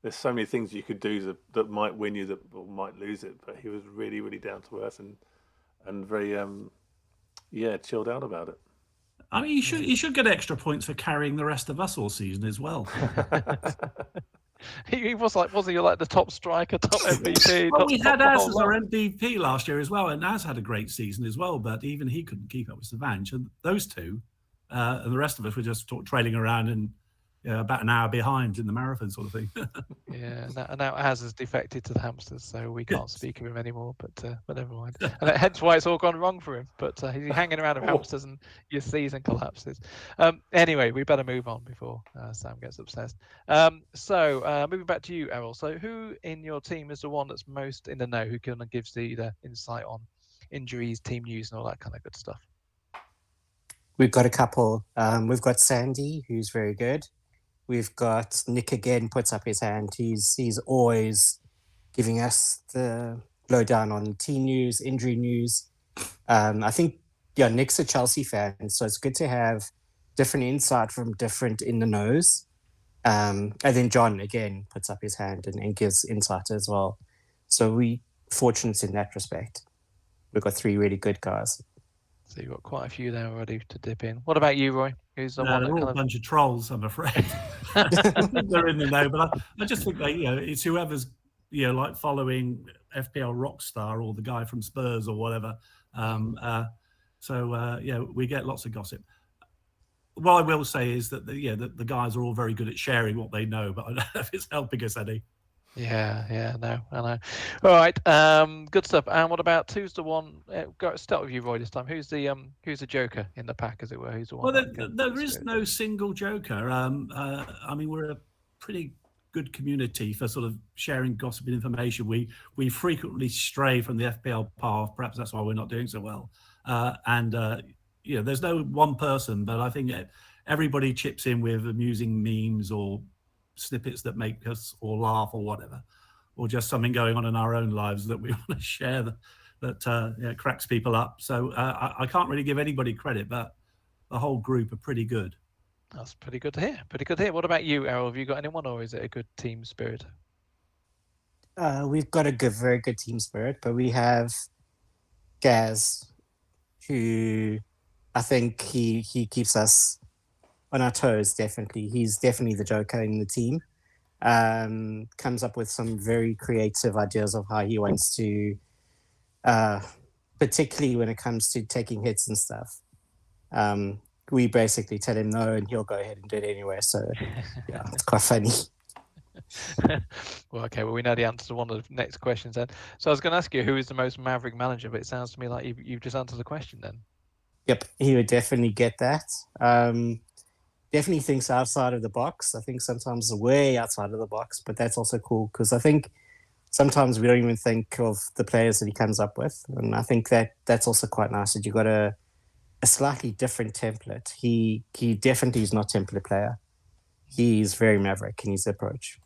A: there's so many things you could do that might win you, that might lose it. But he was really, really down to earth and very, chilled out about it.
D: I mean, he should get extra points for carrying the rest of us all season as well.
B: He wasn't he like the top striker, top MVP?
D: Well, we had Az as our MVP last year as well, and Az had a great season as well, but even he couldn't keep up with Savanch. And those two, and the rest of us were just trailing around and about an hour behind in the marathon sort of thing.
B: Yeah, now Az has defected to the hamsters, so we can't speak of him anymore, but never mind. And hence why it's all gone wrong for him. But he's hanging around with hamsters and your season collapses. Anyway, we better move on before Sam gets obsessed. So moving back to you, Errol. So who in your team is the one that's most in the know, who kind of gives the insight on injuries, team news and all that kind of good stuff?
C: We've got a couple. We've got Sandy, who's very good. We've got Nick again, puts up his hand. He's always giving us the lowdown on team news, injury news. I think, Nick's a Chelsea fan, so it's good to have different insight from different in the knows. And then John again puts up his hand and gives insight as well. So we fortunate in that respect. We've got 3 really good guys.
B: So you've got quite a few there already to dip in. What about you, Roy? Who's the one
D: they're all a bunch of trolls, I'm afraid. I think they're in the know, but I just think it's whoever's like following FPL Rockstar or the guy from Spurs or whatever. We get lots of gossip. What I will say is that the guys are all very good at sharing what they know, but I don't know if it's helping us any.
B: Yeah, no, I know. All right, good stuff. And what about who's the one? Start with you, Roy, this time. Who's the joker in the pack, as it were? Who's the one?
D: Well, there is no single joker. I mean, we're a pretty good community for sort of sharing gossip and information. We frequently stray from the FPL path. Perhaps that's why we're not doing so well. There's no one person, but I think everybody chips in with amusing memes or snippets that make us all laugh or whatever, or just something going on in our own lives that we want to share that cracks people up. So I can't really give anybody credit, but the whole group are pretty good.
B: That's pretty good to hear. What about you, Errol? Have you got anyone, or is it a good team spirit?
C: We've got a very good team spirit, but we have Gaz, who I think he keeps us on our toes, definitely. He's definitely the joker in the team. Comes up with some very creative ideas of how he wants to, particularly when it comes to taking hits and stuff. We basically tell him no, and he'll go ahead and do it anyway. So, it's quite funny.
B: Well, we know the answer to one of the next questions then. So I was going to ask you, who is the most maverick manager, but it sounds to me like you've just answered the question then.
C: Yep, he would definitely get that. Definitely thinks outside of the box. I think sometimes way outside of the box, but that's also cool because I think sometimes we don't even think of the players that he comes up with. And I think that's also quite nice that you got a slightly different template. He definitely is not template player. He's very maverick in his approach.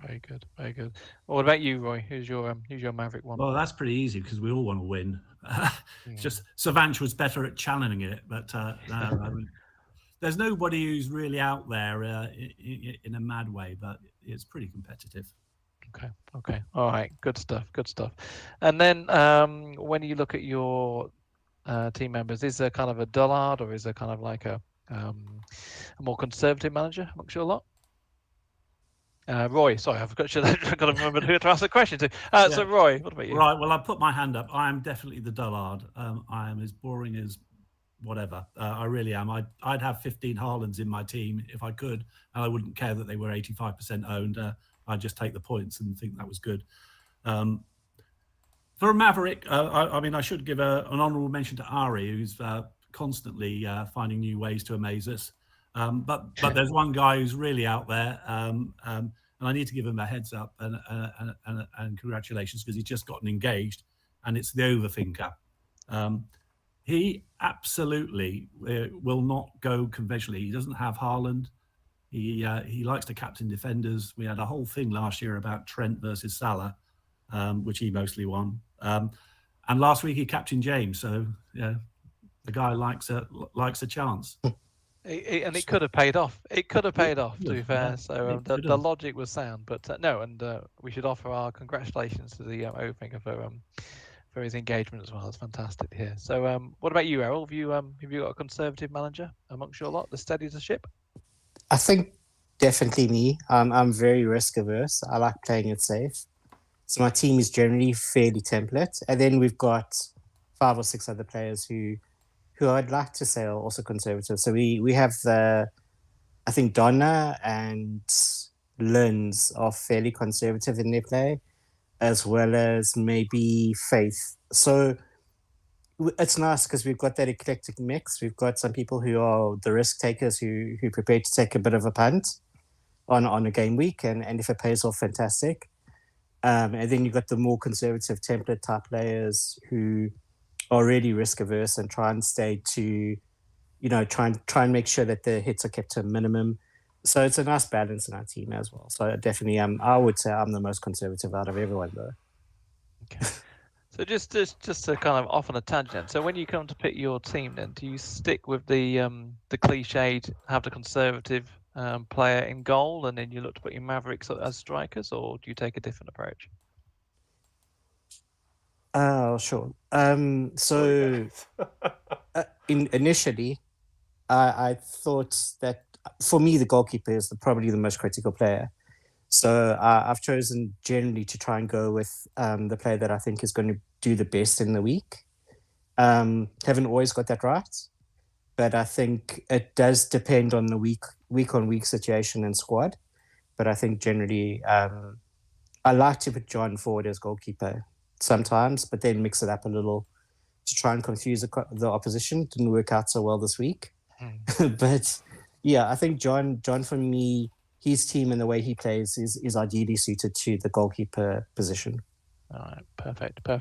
B: Very good, very good. What about you, Roy? Who's your Maverick one?
D: Well, that's pretty easy because we all want to win. It's just Savanch was better at challenging it, but no, there's nobody who's really out there in a mad way, but it's pretty competitive.
B: Okay. All right. Good stuff. And then when you look at your team members, is there kind of a dullard or is there kind of like a more conservative manager amongst your lot? Roy, sorry, I've got to remember who to ask the question to. So Roy, what about you?
D: Right, well, I put my hand up. I am definitely the dullard. I am as boring as whatever. I really am. I'd have 15 Haalands in my team if I could, and I wouldn't care that they were 85% owned. I'd just take the points and think that was good. For a Maverick, I should give an honourable mention to Ari, who's constantly finding new ways to amaze us. But there's one guy who's really out there, and I need to give him a heads up and congratulations because he's just gotten engaged, and it's the Overthinker. He absolutely will not go conventionally. He doesn't have Haaland. He likes to captain defenders. We had a whole thing last year about Trent versus Salah, which he mostly won. And last week he captained James. So yeah, the guy likes a chance.
B: And it could have paid off. To be fair. So the logic was sound, but no. And we should offer our congratulations to the Overthinker for his engagement as well. It's fantastic to hear. So what about you, Errol? Have you got a conservative manager amongst your lot that steadies the ship?
C: I think definitely me. I'm very risk averse. I like playing it safe. So my team is generally fairly template. And then we've got 5 or 6 other players who I'd like to say are also conservative. So we have I think Donna and Lins are fairly conservative in their play, as well as maybe Faith. So it's nice because we've got that eclectic mix. We've got some people who are the risk takers who prepare to take a bit of a punt on a game week, and if it pays off, fantastic. And then you've got the more conservative template type players who are really risk averse and try and stay to, try and make sure that the hits are kept to a minimum. So it's a nice balance in our team as well. So definitely, I would say I'm the most conservative out of everyone, though.
B: Okay. So just to kind of off on a tangent. So when you come to pick your team, then do you stick with the cliched have the conservative player in goal, and then you look to put your Mavericks as strikers, or do you take a different approach?
C: Sure. Initially, I thought that for me the goalkeeper is probably the most critical player. So I've chosen generally to try and go with the player that I think is going to do the best in the week. Haven't always got that right, but I think it does depend on the week-on-week situation and squad. But I think generally I like to put John forward as goalkeeper sometimes, but then mix it up a little to try and confuse the opposition. Didn't work out so well this week. But yeah, I think John for me, his team and the way he plays is ideally suited to the goalkeeper position.
B: All right, perfect. All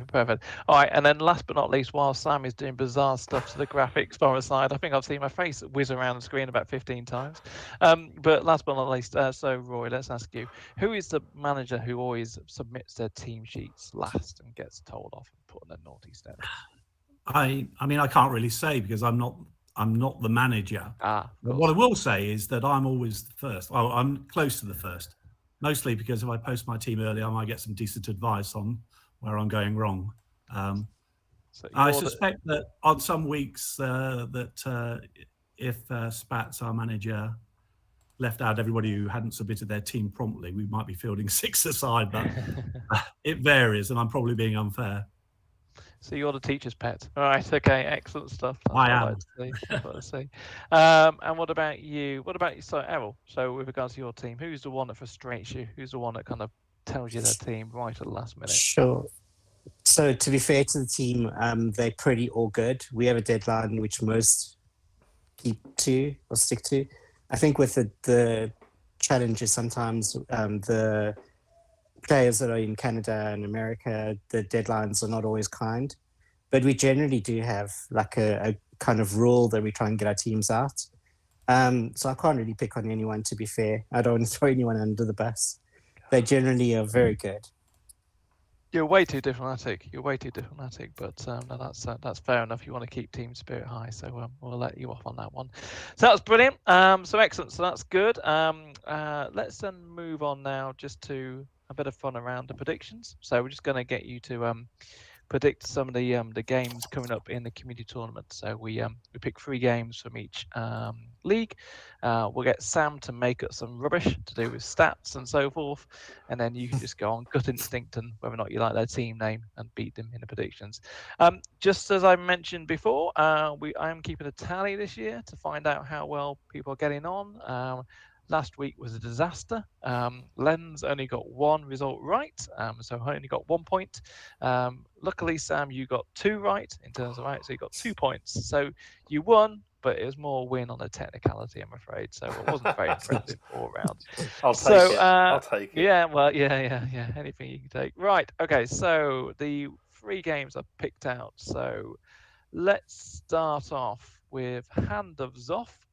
B: right, and then last but not least, while Sam is doing bizarre stuff to the graphics far aside, I think I've seen my face whiz around the screen about 15 times. But last but not least, so Roy, let's ask you, who is the manager who always submits their team sheets last and gets told off and put in a naughty step?
D: I can't really say because I'm not the manager. What I will say is that I'm always the first. Well, I'm close to the first. Mostly because if I post my team early, I might get some decent advice on where I'm going wrong. I suspect that on some weeks if Spats, our manager, left out everybody who hadn't submitted their team promptly, we might be fielding 6 aside, but it varies and I'm probably being unfair.
B: So you're the teacher's pet. All right, okay, excellent stuff.
D: I am.
B: That's what I see. And what about you? So Errol, so with regards to your team, who's the one that frustrates you? Who's the one that kind of tells you their team right at the last minute?
C: Sure. So to be fair to the team, they're pretty all good. We have a deadline which most keep to or stick to. I think with the challenges sometimes the players that are in Canada and America, the deadlines are not always kind, but we generally do have like a kind of rule that we try and get our teams out. So I can't really pick on anyone, to be fair. I don't want to throw anyone under the bus. they generally are very good.
B: You're way too diplomatic. But no, that's fair enough. You want to keep team spirit high, so we'll let you off on that one. So that's brilliant. So excellent. So that's good. Let's then move on now just to a bit of fun around the predictions. So we're just going to get you to predict some of the games coming up in the community tournament. So we pick 3 games from each league. We'll get Sam to make up some rubbish to do with stats and so forth, and then you can just go on gut instinct and whether or not you like their team name and beat them in the predictions. Just as I mentioned before, I am keeping a tally this year to find out how well people are getting on. Last week was a disaster. Len's only got 1 result right, so I only got 1 point. Luckily, Sam, you got 2 right in terms of right, so you got 2 points. So you won, but it was more a win on a technicality, I'm afraid. So it wasn't very impressive all round.
A: I'll take it.
B: Yeah, well, yeah. Anything you can take. Right. Okay. So the 3 games I've picked out. So let's start off with Hand of Zoth.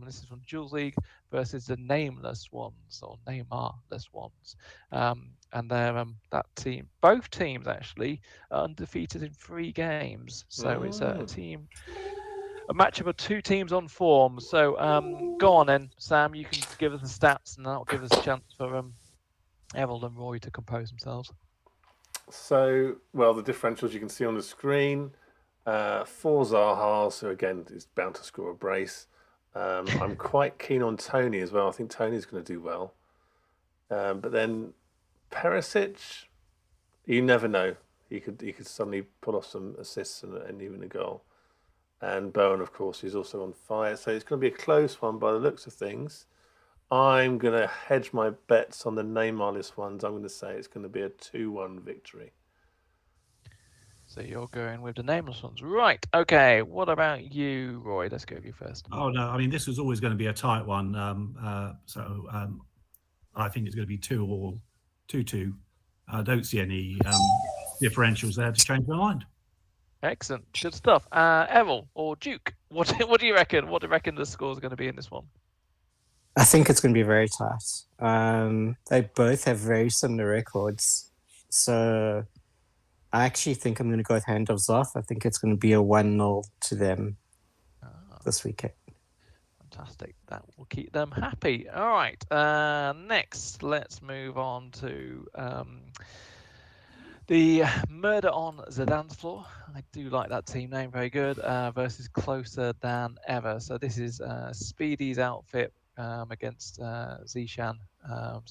B: This is from Jules League versus the Nameless Ones or Neymarless Ones, and they're that team. Both teams actually are undefeated in 3 games, so it's a matchup of 2 teams on form. So go on then, Sam. You can give us the stats, and that'll give us a chance for Errol and Roy to compose themselves.
A: So, well, the differentials you can see on the screen. 4 Zaha, so again, is bound to score a brace. I'm quite keen on Tony as well. I think Tony's going to do well. But then Perisic, you never know. He could suddenly pull off some assists and even a goal. And Bowen, of course, is also on fire. So it's going to be a close one by the looks of things. I'm going to hedge my bets on the Neymarless Ones. I'm going to say it's going to be a 2-1 victory. So
B: you're going with the Nameless Ones. Right. Okay. What about you, Roy? Let's go with you first.
D: Oh, no. I mean, this was always going to be a tight one. I think it's going to be 2-2. I don't see any differentials there to change my mind.
B: Excellent. Good stuff. Errol or Duke, what do you reckon? What do you reckon the score is going to be in this one?
C: I think it's going to be very tight. They both have very similar records. So I actually think I'm going to go with Hand of Zoth. I think it's going to be a 1-0 to them this weekend.
B: Fantastic. That will keep them happy. All right. Next, let's move on to the Murder on the Dance Floor. I do like that team name. Very good. Versus Closer Than Ever. So this is Speedy's outfit against Zishan's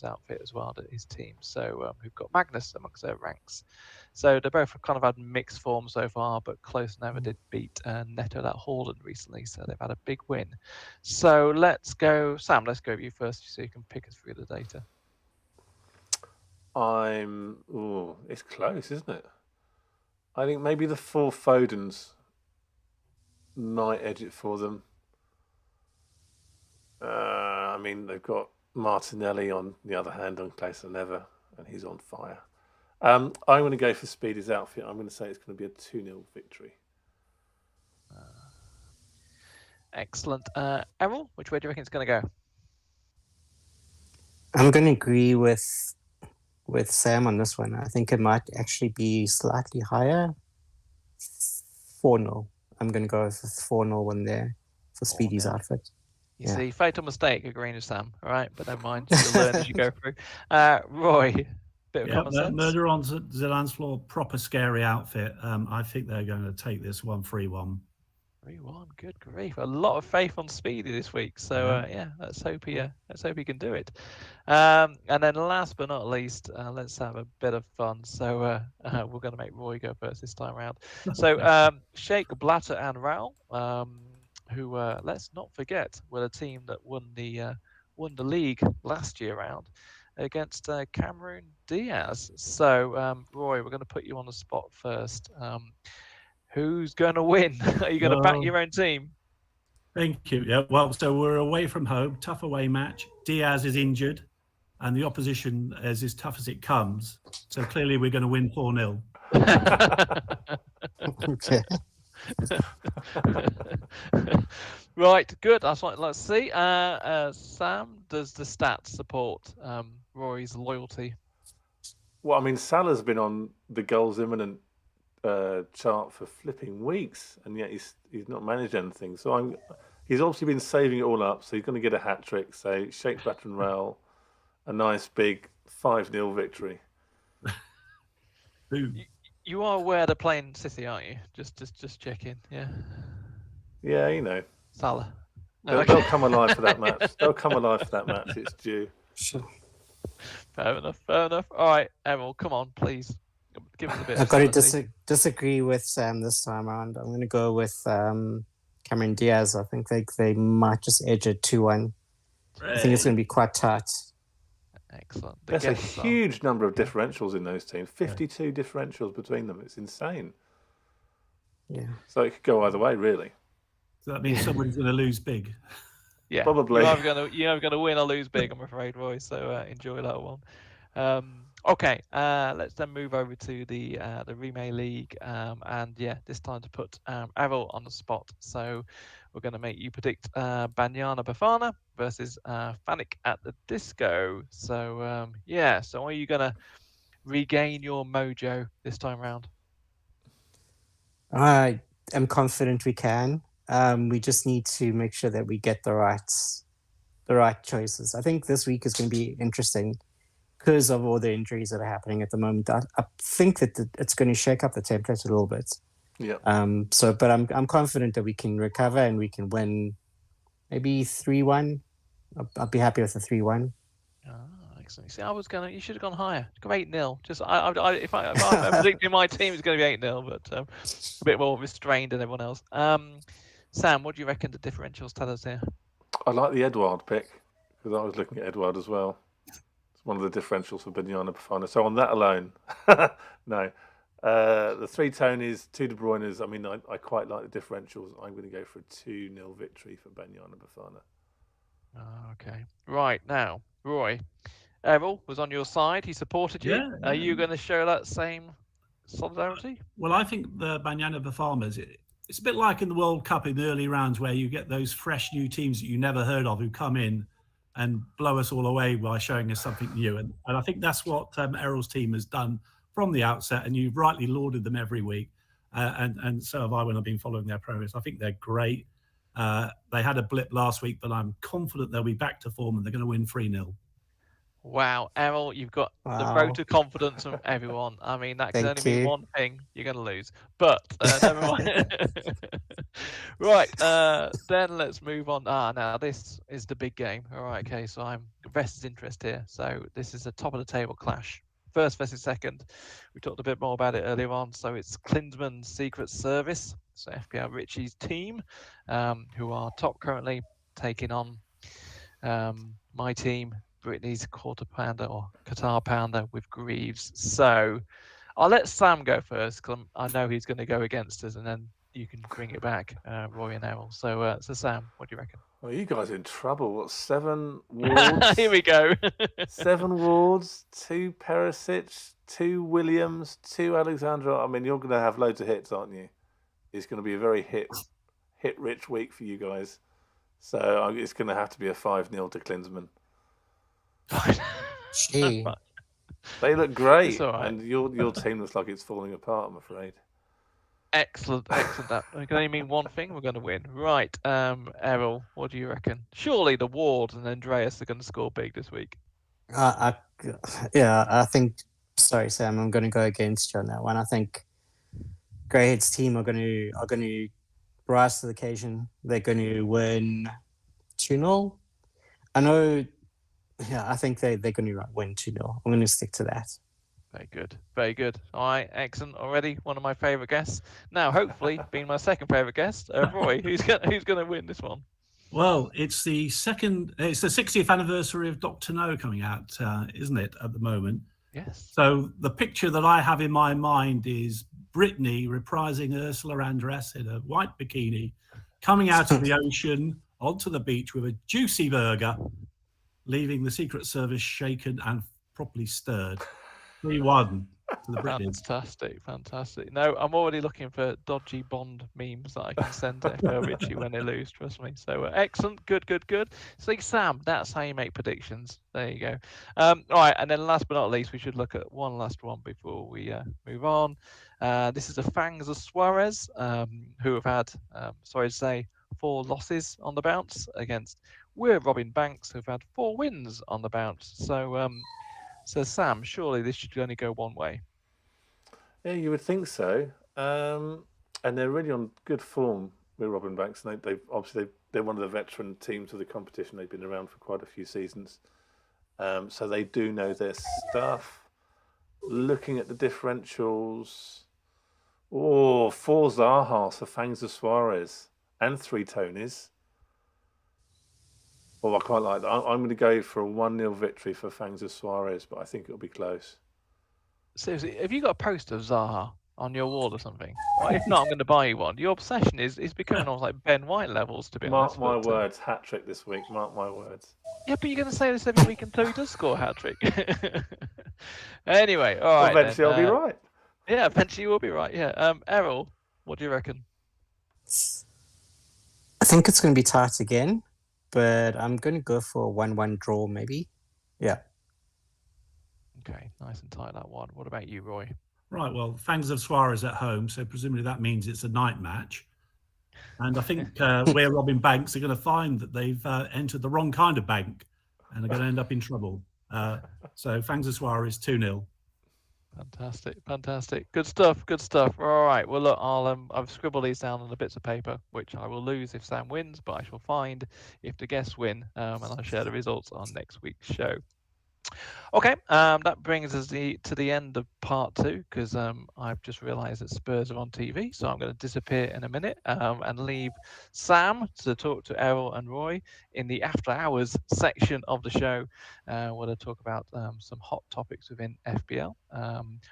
B: outfit as well, his team. So we've got Magnus amongst their ranks. So they both kind of had mixed form so far, but Close Never did beat Neto at Haaland recently, so they've had a big win. So let's go, Sam, let's go with you first so you can pick us through the data.
A: It's close, isn't it? I think maybe the 4 Fodens might edge it for them. I mean, they've got Martinelli on the other hand on Closer Than Ever, and he's on fire. I'm going to go for Speedy's outfit. I'm going to say it's going to be a 2-0 victory.
B: Excellent. Errol, which way do you reckon it's going to go?
C: I'm going to agree with Sam on this one. I think it might actually be slightly higher. 4-0. I'm going to go with 4-0 one there for Speedy's outfit.
B: You see, fatal mistake agreeing with Sam. All right, but never mind. You'll learn as you go through. Roy, bit of common sense.
D: Murder on the Dance Floor, proper scary outfit. I think they're going to take this one 3-1.
B: 3-1, good grief! A lot of faith on Speedy this week. So let's hope he can do it. And then last but not least, let's have a bit of fun. So we're going to make Roy go first this time around. So Sheikh Blatter and Raul, who let's not forget were the team that won the league last year round against Cameron Diaz. So Roy, we're going to put you on the spot first. Who's going to win? Are you going to back your own team?
D: Thank you. Yeah, well, so we're away from home, tough away match. Diaz is injured, and the opposition is as tough as it comes. So clearly we're going to win 4-0.
C: Okay.
B: Right, good. That's what let's see. Sam, does the stats support Roy's loyalty?
A: Well, I mean, Salah's been on the goals imminent chart for flipping weeks, and yet he's not managed anything. So he's obviously been saving it all up. So he's going to get a hat trick. So shake, batter, and roll, a nice big 5-0 victory.
B: You are aware they're playing City, aren't you? Just checking. Yeah.
A: Yeah, you know.
B: Salah.
A: They'll come alive for that match. They'll come alive for that match. It's due.
C: Sure.
B: Fair enough. All right, Errol, come on, please. Give us a bit.
C: I've got to disagree with Sam this time around. I'm going to go with Cameron Diaz. I think they might just edge it 2-1. I think it's going to be quite tight.
B: Excellent.
A: There's a huge number of differentials in those teams. 52 differentials between them. It's insane.
C: Yeah.
A: So it could go either way, really.
D: So that means somebody's going to lose big.
B: Yeah,
A: probably.
B: You're either gonna win or lose big, I'm afraid, Roy. So enjoy that one. Okay, let's then move over to the Remake League, and yeah, this time to put Errol on the spot. So we're going to make you predict Banyana Bafana versus Fanic at the Disco. So yeah, so are you going to regain your mojo this time round?
C: I am confident we can. We just need to make sure that we get the right choices. I think this week is going to be interesting because of all the injuries that are happening at the moment. I think that it's going to shake up the template a little bit.
A: Yeah.
C: But I'm confident that we can recover and we can win maybe 3-1. I'll be happy with a 3-1.
B: Excellent. See, you should have gone higher. Go 8-0. Just if I'm predicting my team is going to be 8-0, but a bit more restrained than everyone else. Sam, what do you reckon the differentials tell us here?
A: I like the Edouard pick because I was looking at Edouard as well. It's one of the differentials for Banyana Bafana. So on that alone, no. The 3 Tonys, 2 De Bruynes. I mean, I quite like the differentials. I'm going to go for a 2-0 victory for Banyana Bafana.
B: Okay. Right, now, Roy, Errol was on your side. He supported you.
D: Yeah.
B: Are you going to show that same solidarity?
D: Well, I think the Banyana Bafamas, it's a bit like in the World Cup in the early rounds where you get those fresh new teams that you never heard of who come in and blow us all away by showing us something new. And I think that's what Errol's team has done from the outset, and you've rightly lauded them every week. And so have I when I've been following their progress. I think they're great. They had a blip last week, but I'm confident they'll be back to form and they're going to win 3-0.
B: Wow, Errol, you've got the vote of confidence from everyone. I mean, that can only mean one thing: you're going to lose. But never mind. Right, then let's move on. Now this is the big game. All right, okay. So I'm vested interest here. So this is a top of the table clash. First versus second. We talked a bit more about it earlier on. So it's Klinsmann's Secret Service, so FPL Richie's team, who are top currently, taking on my team, Brittany's Quarter Pounder or Qatar Pounder with Greaves. So I'll let Sam go first because I know he's going to go against us, and then you can bring it back, Roy and Errol. So Sam, what do you reckon?
A: Well, you guys are in trouble. What, 7 Wards?
B: Here we go.
A: 7 Wards, 2 Perisic, 2 Williams, 2 Alexandra. I mean, you're going to have loads of hits, aren't you? It's going to be a very hit-rich week for you guys. So it's going to have to be a 5-0 to Klinsmann.
C: Gee.
A: They look great,
B: right.
A: and your team looks like it's falling apart, I'm afraid.
B: Excellent. That can only mean one thing: we're going to win. Right, Errol, what do you reckon? Surely the Ward and Andreas are going to score big this week.
C: I think. Sorry, Sam. I'm going to go against you on that one. I think Greyhead's team are going to rise to the occasion. They're going to win 2-0. I know. Yeah, I think they're going to win 2-0. I'm going to stick to that.
B: Very good. All right, excellent. Already one of my favourite guests. Now, hopefully, being my second favourite guest, Roy, who's going to win this one?
D: Well, it's the 60th anniversary of Dr. No coming out, isn't it, at the moment?
B: Yes.
D: So the picture that I have in my mind is Brittany reprising Ursula Andress in a white bikini, coming out of the ocean onto the beach with a juicy burger, leaving the Secret Service shaken and properly stirred. 3-1 to the Britney.
B: Fantastic. No, I'm already looking for dodgy Bond memes that I can send to FPL Richie when they lose, trust me. So excellent, good. So Sam, that's how you make predictions. There you go. All right, and then last but not least, we should look at one last one before we move on. This is the Fangs of Suarez, who have had, 4 losses on the bounce against We're Robin Banks, who've had 4 wins on the bounce. So Sam, surely this should only go one way.
A: Yeah, you would think so. And they're really on good form with Robin Banks. And they're one of the veteran teams of the competition. They've been around for quite a few seasons. So they do know their stuff. Looking at the differentials, 4 Zahas for Fangs of Suarez and 3 Tonys. Well, I quite like that. I'm going to go for a 1-0 victory for Fangs of Suarez, but I think it'll be close.
B: Seriously, have you got a poster of Zaha on your wall or something? Well, if not, I'm going to buy you one. Your obsession is becoming almost like Ben White levels, to be honest.
A: Mark my words, hat-trick this week. Mark my words.
B: Yeah, but you're going to say this every week until he does score a hat-trick. Anyway, all right.
A: Eventually I'll be right.
B: Yeah, eventually you will be right, yeah. Errol, what do you reckon?
C: I think it's going to be tight again, but I'm going to go for a 1-1 draw, maybe. Yeah.
B: Okay, nice and tight, that one. What about you, Roy?
D: Right, well, Fangs of Suarez at home, so presumably that means it's a night match. And I think We're Robin Banks are going to find that they've entered the wrong kind of bank and are going to end up in trouble. So Fangs of Suarez 2-0.
B: Fantastic. Good stuff. All right. Well, look, I've scribbled these down on the bits of paper, which I will lose if Sam wins, but I shall find if the guests win, and I'll share the results on next week's show. Okay, that brings us to the end of part 2, because I've just realised that Spurs are on TV, so I'm going to disappear in a minute and leave Sam to talk to Errol and Roy in the after hours section of the show, where they'll talk about some hot topics within FPL.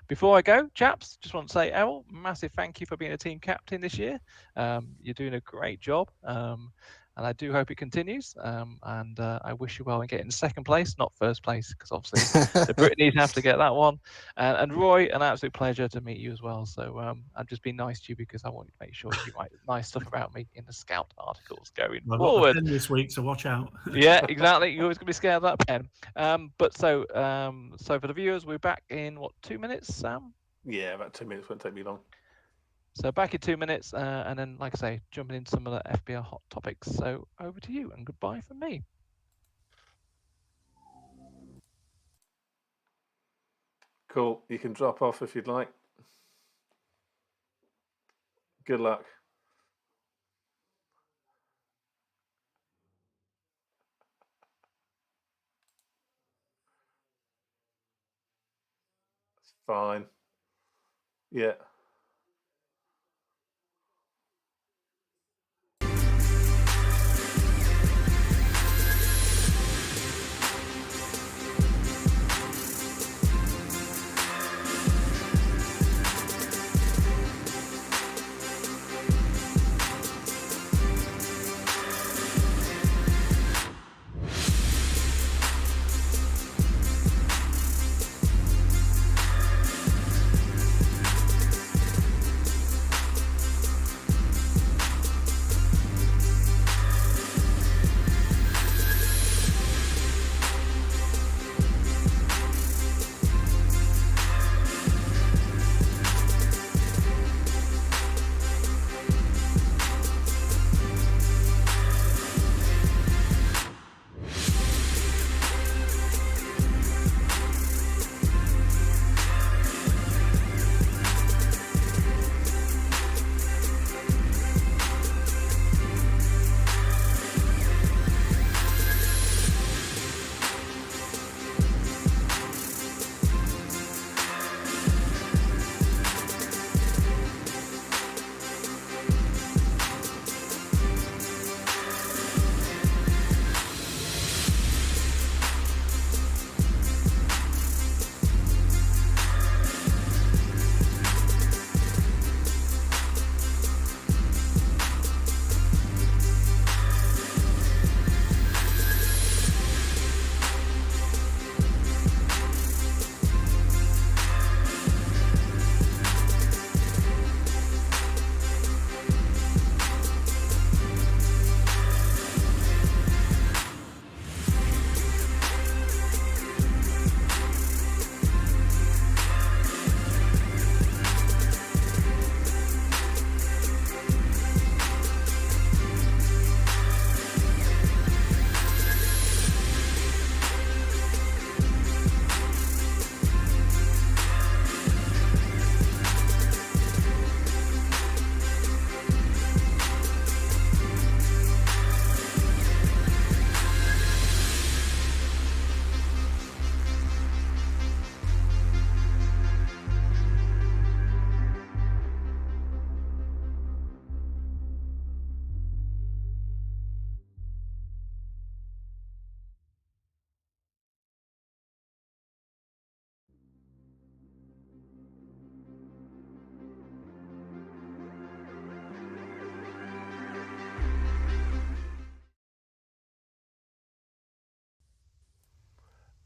B: Before I go, chaps, just want to say, Errol, massive thank you for being a team captain this year. You're doing a great job. And I do hope it continues. And I wish you well in getting second place, not first place, because obviously the Britneys have to get that one. And Roy, an absolute pleasure to meet you as well. So I've just been nice to you because I want to make sure you write nice stuff about me in the Scout articles going forward.
D: I've got this week, so watch out.
B: Yeah, exactly. You're always going to be scared of that pen. So for the viewers, we're back in, 2 minutes, Sam?
A: Yeah, about 2 minutes. Won't take me long.
B: So back in 2 minutes, and then, like I say, jumping into some of the FPL hot topics. So over to you, and goodbye from me.
A: Cool. You can drop off if you'd like. Good luck. It's fine. Yeah.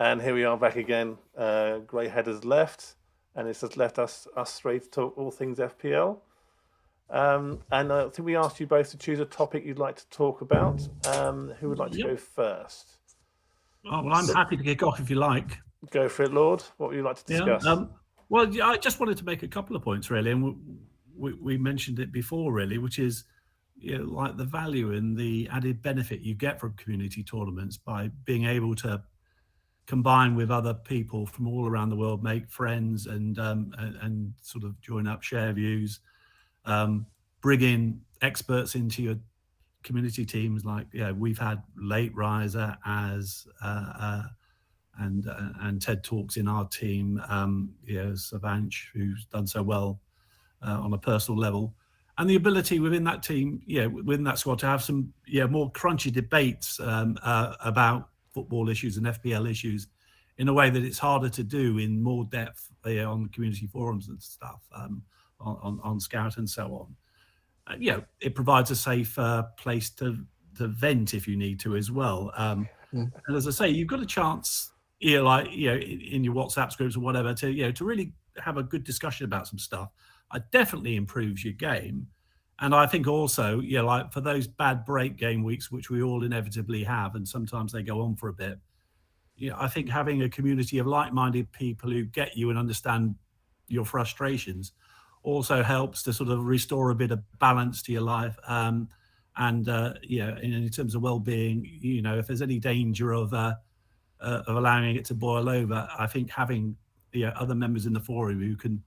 A: And here we are back again. Greyhead has left, and it's just left us three to talk all things FPL. And I think we asked you both to choose a topic you'd like to talk about. Who would like to go first?
D: Oh, well, I'm happy to kick off if you like.
A: Go for it, Lord. What would you like to discuss?
D: Well, I just wanted to make a couple of points, really, and we mentioned it before, really, which is like the value and the added benefit you get from community tournaments by being able to combine with other people from all around the world, make friends, and sort of join up, share views, bring in experts into your community teams. Like we've had Late Riser as and TED Talks in our team. Savanch, who's done so well on a personal level, and the ability within that team, within that squad, to have some more crunchy debates about football issues and FPL issues in a way that it's harder to do in more depth on community forums and stuff, on Scout and so on. It provides a safe place to vent if you need to as well. And as I say, you've got a chance, in your WhatsApp groups or whatever, to really have a good discussion about some stuff. It definitely improves your game. And I think also, like for those bad break game weeks, which we all inevitably have, and sometimes they go on for a bit, I think having a community of like-minded people who get you and understand your frustrations also helps to sort of restore a bit of balance to your life. In terms of well-being, if there's any danger of allowing it to boil over, I think having other members in the forum who can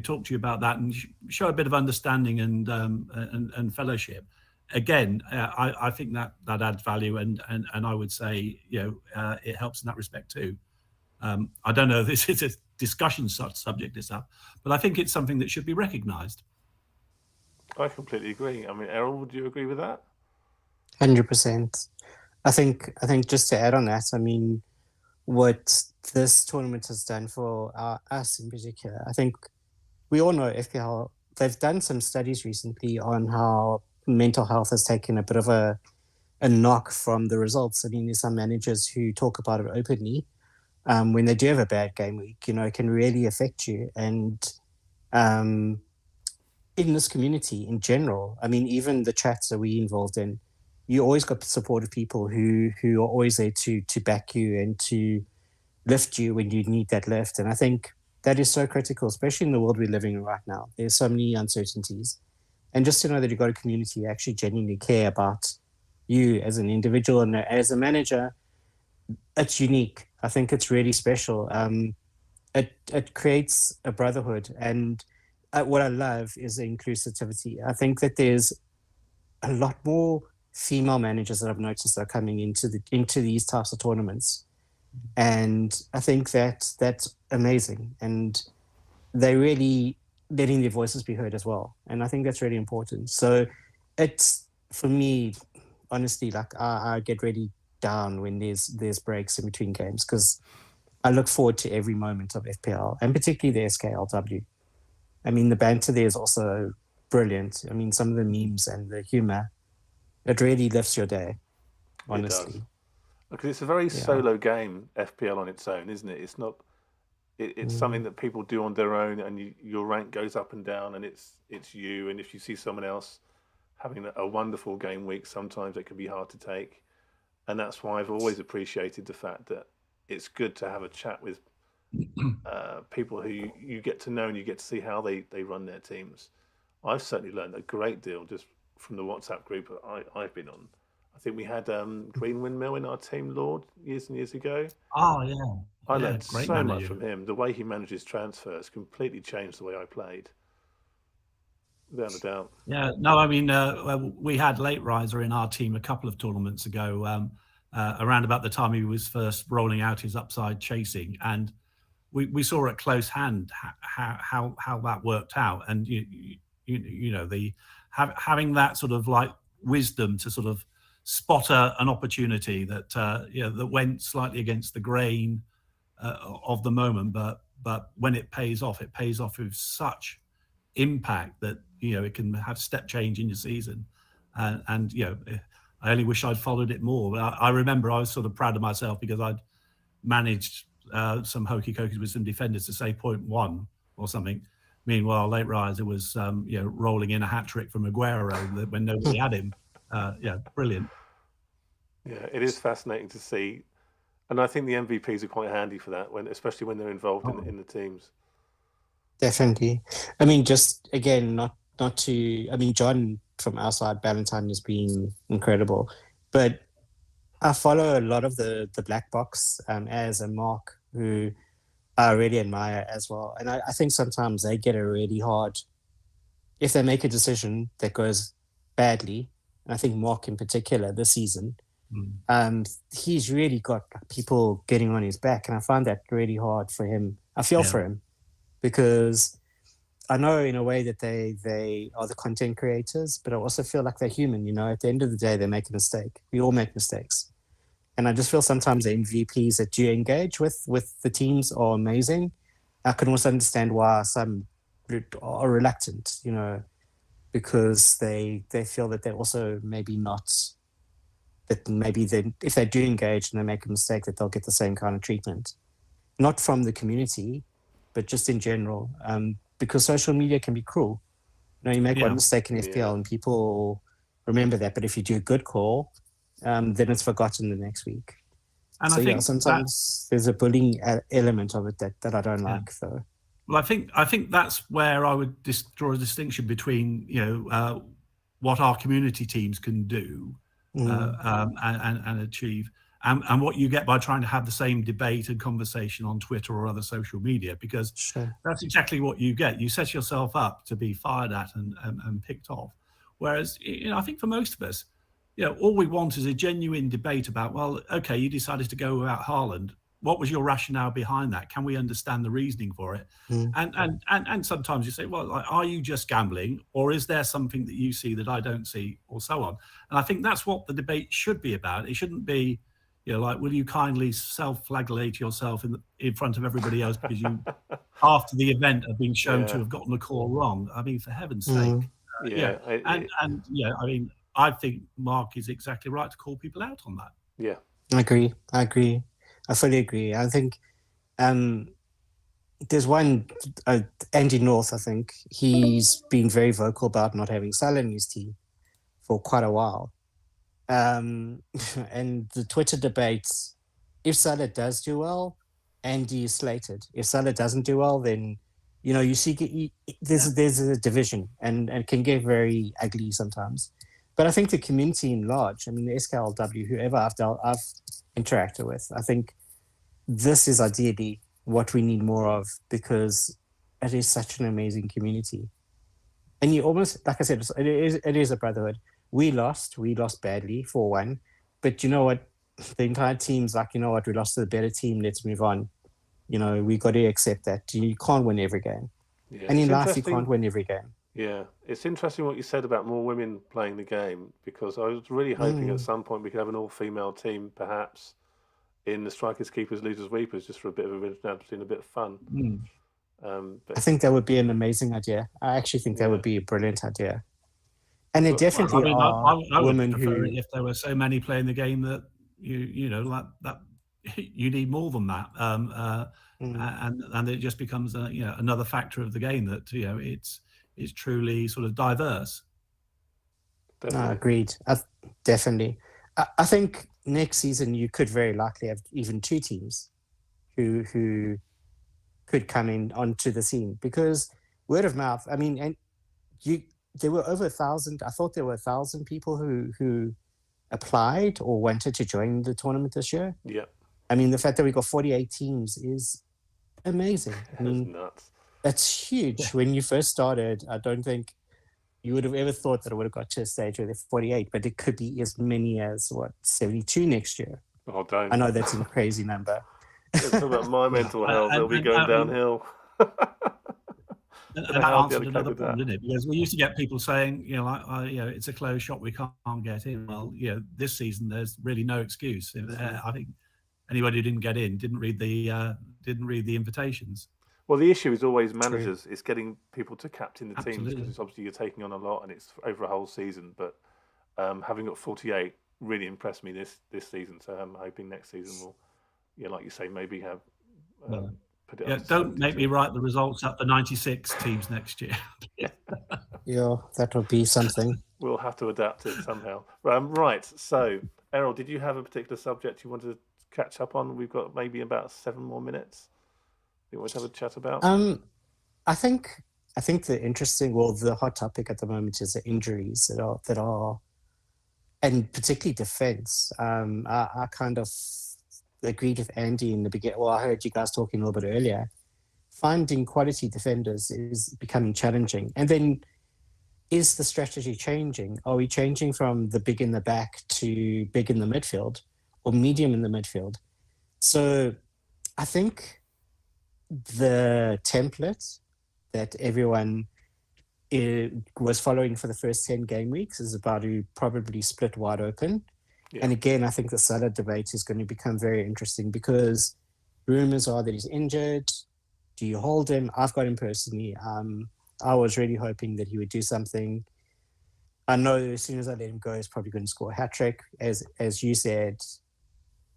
D: talk to you about that and show a bit of understanding and fellowship. Again, I think that adds value, and I would say it helps in that respect too. I don't know if this is a discussion subject this up, but I think it's something that should be recognised.
A: I completely agree. I mean, Errol, would you agree with that?
C: 100%. I think just to add on that, I mean, what this tournament has done for us in particular, I think we all know FPL, they've done some studies recently on how mental health has taken a bit of a knock from the results. I mean, there's some managers who talk about it openly. When they do have a bad game week, it can really affect you. And in this community in general, I mean, even the chats that we're involved in, you always got supportive people who are always there to back you and to lift you when you need that lift. And I think that is so critical, especially in the world we're living in right now. There's so many uncertainties. And just to know that you've got a community who actually genuinely care about you as an individual and as a manager, it's unique. I think it's really special. It creates a brotherhood. And what I love is the inclusivity. I think that there's a lot more female managers that I've noticed that are coming into these types of tournaments. And I think that's amazing. And they're really letting their voices be heard as well. And I think that's really important. So it's, for me, honestly, like I get really down when there's breaks in between games, because I look forward to every moment of FPL, and particularly the SKLW. I mean, the banter there is also brilliant. I mean, some of the memes and the humor, it really lifts your day, honestly.
A: Because it's a very solo game, FPL on its own, isn't it? It's not. It's something that people do on their own, and your rank goes up and down, and it's you. And if you see someone else having a wonderful game week, sometimes it can be hard to take. And that's why I've always appreciated the fact that it's good to have a chat with people who you get to know and you get to see how they run their teams. I've certainly learned a great deal just from the WhatsApp group I've been on. I think we had Green Windmill in our team, Lord, years and years ago.
D: Oh, yeah.
A: I learned so much from him. The way he manages transfers completely changed the way I played. Without a doubt.
D: Yeah, no, I mean, we had Late Riser in our team a couple of tournaments ago, around about the time he was first rolling out his upside chasing. And we saw at close hand how that worked out. And, having that sort of like wisdom to sort of spot an opportunity that that went slightly against the grain of the moment, but when it pays off with such impact that it can have step change in your season. And I only wish I'd followed it more. But I remember I was sort of proud of myself because I'd managed some hokey cokies with some defenders to say 0.1 or something. Meanwhile, late riser was rolling in a hat trick from Aguero when nobody had him. Brilliant.
A: Yeah, it is fascinating to see, and I think the MVPs are quite handy for that, especially when they're involved in the teams.
C: Definitely. I mean, just again, not to. I mean, John from our side, Valentine has been incredible, but I follow a lot of the black box as a Mark who I really admire as well, and I think sometimes they get it really hard if they make a decision that goes badly. And I think Mark in particular this season. He's really got people getting on his back, and I find that really hard for him. I feel for him because I know in a way that they are the content creators, but I also feel like they're human. At the end of the day, they make a mistake. We all make mistakes, and I just feel sometimes the MVPs that you engage with the teams are amazing. I can also understand why some are reluctant, because they feel that they're also maybe not. That maybe if they do engage and they make a mistake, that they'll get the same kind of treatment, not from the community, but just in general. Because social media can be cruel. You make one mistake in FPL and people remember that, but if you do a good call, then it's forgotten the next week.
D: And so, I think
C: sometimes there's a bullying element of it that I don't like, though.
D: Well, I think that's where I would draw a distinction between what our community teams can do. And achieve, and what you get by trying to have the same debate and conversation on Twitter or other social media, because that's exactly what you get. You set yourself up to be fired at and picked off. Whereas, I think for most of us, all we want is a genuine debate about, well, okay, you decided to go without Haaland. What was your rationale behind that? Can we understand the reasoning for it? And sometimes you say, well, are you just gambling, or is there something that you see that I don't see, or so on? And I think that's what the debate should be about. It shouldn't be, will you kindly self-flagellate yourself in front of everybody else because you, after the event, have been shown to have gotten the call wrong? I mean, for heaven's sake. I think Mark is exactly right to call people out on that.
A: Yeah,
C: I agree. I fully agree. I think there's one, Andy North, I think. He's been very vocal about not having Salah in his team for quite a while. And the Twitter debates, if Salah does do well, Andy is slated. If Salah doesn't do well, then, you see there's a division and it can get very ugly sometimes. But I think the community in large, the SKLW, whoever I've interacted with, I think this is ideally what we need more of, because it is such an amazing community. And you almost, like I said, it is a brotherhood. We lost badly 4-1, but you know what? The entire team's like, we lost to the better team. Let's move on. We got to accept that. You can't win every game. Yeah, and in life, you can't win every game.
A: Yeah, it's interesting what you said about more women playing the game, because I was really hoping at some point we could have an all-female team, perhaps, in the strikers, keepers, losers, weepers, just for a bit of originality and a bit of fun.
C: I think that would be an amazing idea. I actually think that would be a brilliant idea. And it definitely
D: I would prefer it if there were so many playing the game that that you need more than that, and it just becomes another factor of the game that it's truly sort of diverse.
C: Agreed. Definitely. I think next season you could very likely have even two teams who could come in onto the scene, because word of mouth. There were over 1,000. I thought there were 1,000 people who applied or wanted to join the tournament this year.
A: Yeah.
C: The fact that we got 48 teams is amazing.
A: That's nuts.
C: That's huge. Yeah. When you first started, I don't think you would have ever thought that it would have got to a stage where there's 48, but it could be as many as 72 next year.
A: Oh, don't.
C: I know that's a crazy number.
A: It's about my mental health. They'll be going downhill.
D: And that answered another problem, didn't it? Because we used to get people saying, it's a closed shop, we can't get in. Well, this season there's really no excuse. I think anybody who didn't get in didn't read the invitations.
A: Well, the issue is always managers. True. It's getting people to captain the teams, because it's obviously you're taking on a lot and it's over a whole season. But having got 48 really impressed me this season. So I'm hoping next season like you say, maybe have put it.
D: Yeah, don't make me write the results at the 96 teams next year.
C: Yeah, that would be something.
A: We'll have to adapt it somehow. Right. So, Errol, did you have a particular subject you wanted to catch up on? We've got maybe about 7 more minutes. You want to have a chat about?
C: I think the hot topic at the moment is the injuries that are, and particularly defense. I kind of agreed with Andy in the beginning. Well, I heard you guys talking a little bit earlier. Finding quality defenders is becoming challenging. And then, is the strategy changing? Are we changing from the big in the back to big in the midfield or medium in the midfield? So I think the template that everyone was following for the first 10 game weeks is about to probably split wide open. Yeah. And again, I think the Salah debate is going to become very interesting because rumors are that he's injured. Do you hold him? I've got him personally. I was really hoping that he would do something. I know as soon as I let him go, he's probably going to score a hat-trick. As you said,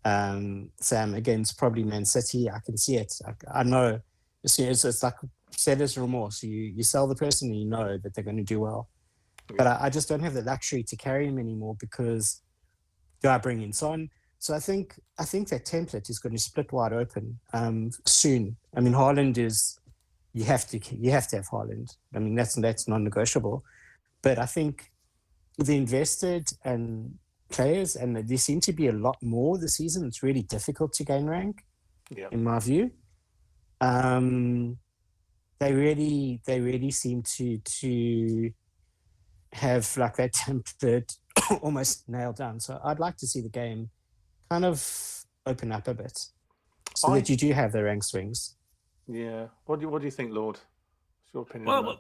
C: Sam, against probably Man City, I can see it. I know. It's like seller's remorse. You sell the person and you know that they're going to do well. Yeah. But I just don't have the luxury to carry him anymore because do I bring in Son? So I think that template is going to split wide open soon. I mean, Haaland is... You have to have Haaland. I mean, that's non-negotiable. But I think the invested and players, and there seem to be a lot more this season. It's really difficult to gain rank, in my view. They really seem to have like that template almost nailed down. So I'd like to see the game kind of open up a bit, so that you do have the rank swings.
A: Yeah. What do you think, Lord? What's your opinion on that?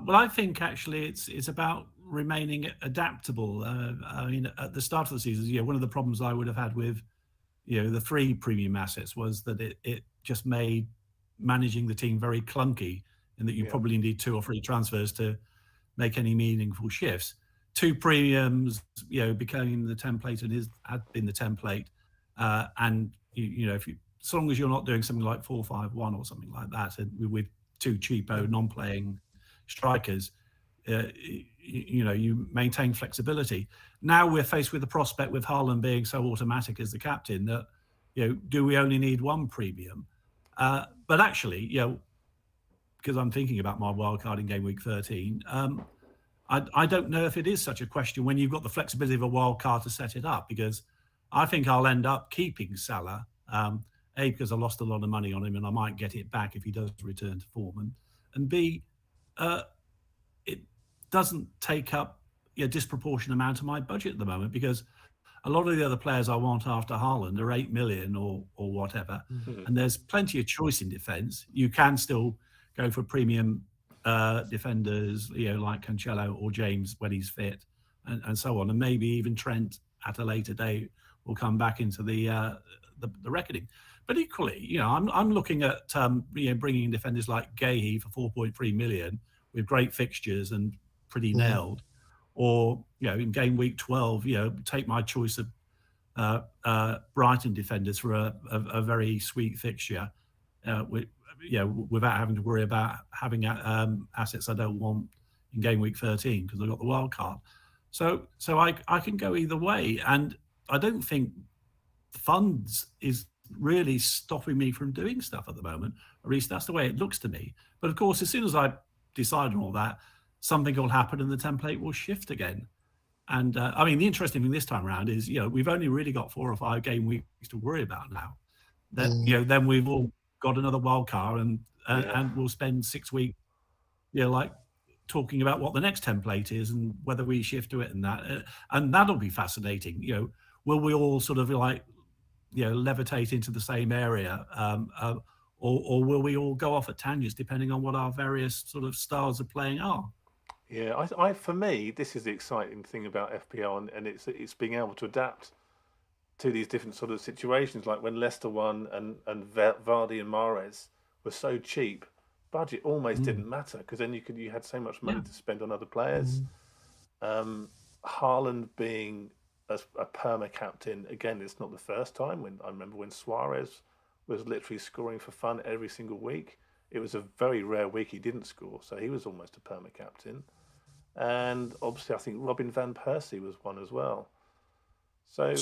D: Well, I think actually it's about remaining adaptable. I mean, at the start of the season, one of the problems I would have had with, the 3 premium assets was that it just made managing the team very clunky, in that you probably need 2 or 3 transfers to make any meaningful shifts. 2 premiums, became the template and had been the template, and as long as you're not doing something like 4-5-1 or something like that, and with 2 cheapo non-playing strikers, you maintain flexibility. Now we're faced with the prospect with Haaland being so automatic as the captain that, do we only need 1 premium? But actually, because I'm thinking about my wildcard in game week 13, I don't know if it is such a question when you've got the flexibility of a wildcard to set it up, because I think I'll end up keeping Salah. A, because I lost a lot of money on him and I might get it back if he does return to form. And B, it doesn't take up a disproportionate amount of my budget at the moment, because a lot of the other players I want after Haaland are 8 million or whatever. Mm-hmm. And there's plenty of choice in defence. You can still go for premium defenders, like Cancelo or James when he's fit and so on. And maybe even Trent at a later date will come back into the reckoning. But equally, I'm looking at bringing in defenders like Greyhead for 4.3 million with great fixtures and pretty nailed, or in game week 12, take my choice of Brighton defenders for a very sweet fixture, without having to worry about having assets I don't want in game week 13 because I've got the wild card. So I can go either way, and I don't think funds is really stopping me from doing stuff at the moment. At least that's the way it looks to me. But of course, as soon as I decide on all that, something will happen and the template will shift again. And I mean, the interesting thing this time around is, we've only really got 4 or 5 game weeks to worry about now. That then we've all got another wild card, and we'll spend 6 weeks, like talking about what the next template is and whether we shift to it and that, and that'll be fascinating. Will we all sort of like, levitate into the same area, or will we all go off at tangents depending on what our various sort of styles of playing are?
A: Yeah, I for me, this is the exciting thing about FPL, and it's being able to adapt to these different sort of situations. Like when Leicester won and Vardy and Mahrez were so cheap, budget almost didn't matter, because then you had so much money to spend on other players. Haaland being as a perma captain. Again, it's not the first time. I remember when Suarez was literally scoring for fun every single week. It was a very rare week he didn't score, so he was almost a perma captain. And obviously, I think Robin van Persie was one as well. So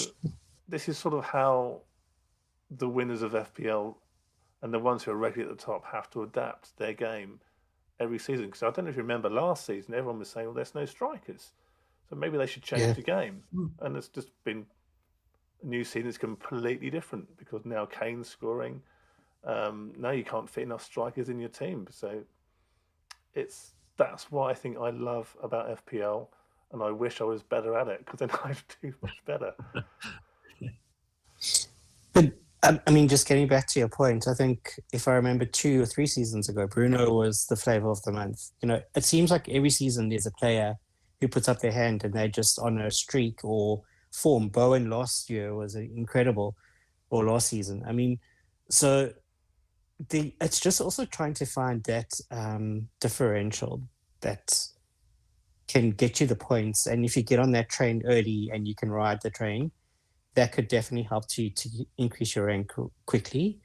A: this is sort of how the winners of FPL and the ones who are regularly at the top have to adapt their game every season. Because I don't know if you remember last season, everyone was saying, well, there's no strikers. So maybe they should change the game. And it's just been a new season is completely different because now Kane's scoring. Now you can't fit enough strikers in your team. So that's what I think I love about FPL. And I wish I was better at it because then I'd do much better.
C: But I mean, just getting back to your point, I think if I remember 2 or 3 seasons ago, Bruno was the flavor of the month. You know, it seems like every season there's a player who puts up their hand and they're just on a streak or form. Bowen last year was incredible, or last season. I mean, so it's just also trying to find that differential that can get you the points. And if you get on that train early and you can ride the train, that could definitely help to increase your rank quickly.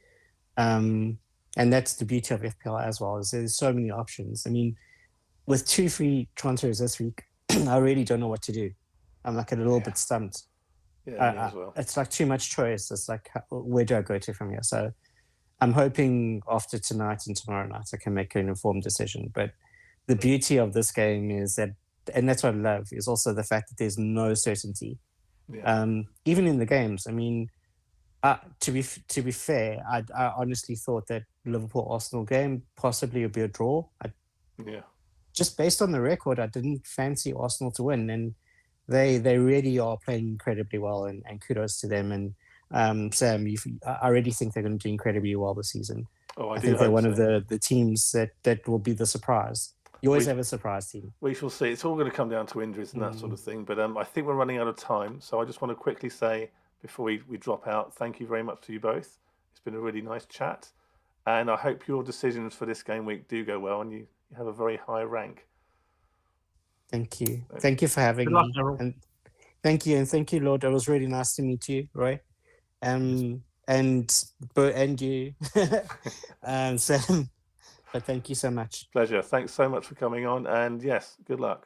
C: And that's the beauty of FPL as well, is there's so many options. I mean, with 2 free transfers this week, I really don't know what to do. I'm like a little bit stumped.
A: Yeah, me as well.
C: It's like too much choice. It's like, where do I go to from here? So I'm hoping after tonight and tomorrow night, I can make an informed decision. But the beauty of this game is that, and that's what I love, is also the fact that there's no certainty. Yeah. Even in the games, I mean, to be fair, I honestly thought that Liverpool-Arsenal game possibly would be a draw. Just based on the record, I didn't fancy Arsenal to win, and they really are playing incredibly well, and kudos to them. And Sam, I really think they're going to do incredibly well this season. I think they're one of the teams that will be the surprise. You always have a surprise team.
A: We shall see. It's all going to come down to injuries and that sort of thing. But I think we're running out of time. So I just want to quickly say, before we drop out, thank you very much to you both. It's been a really nice chat. And I hope your decisions for this game week do go well and you have a very high rank.
C: Thank you. Thank you for having me. And thank you. And thank you, Lord. It was really nice to meet you, Roy. And you, Sam. But thank you so much.
A: Pleasure. Thanks so much for coming on. And yes, good luck.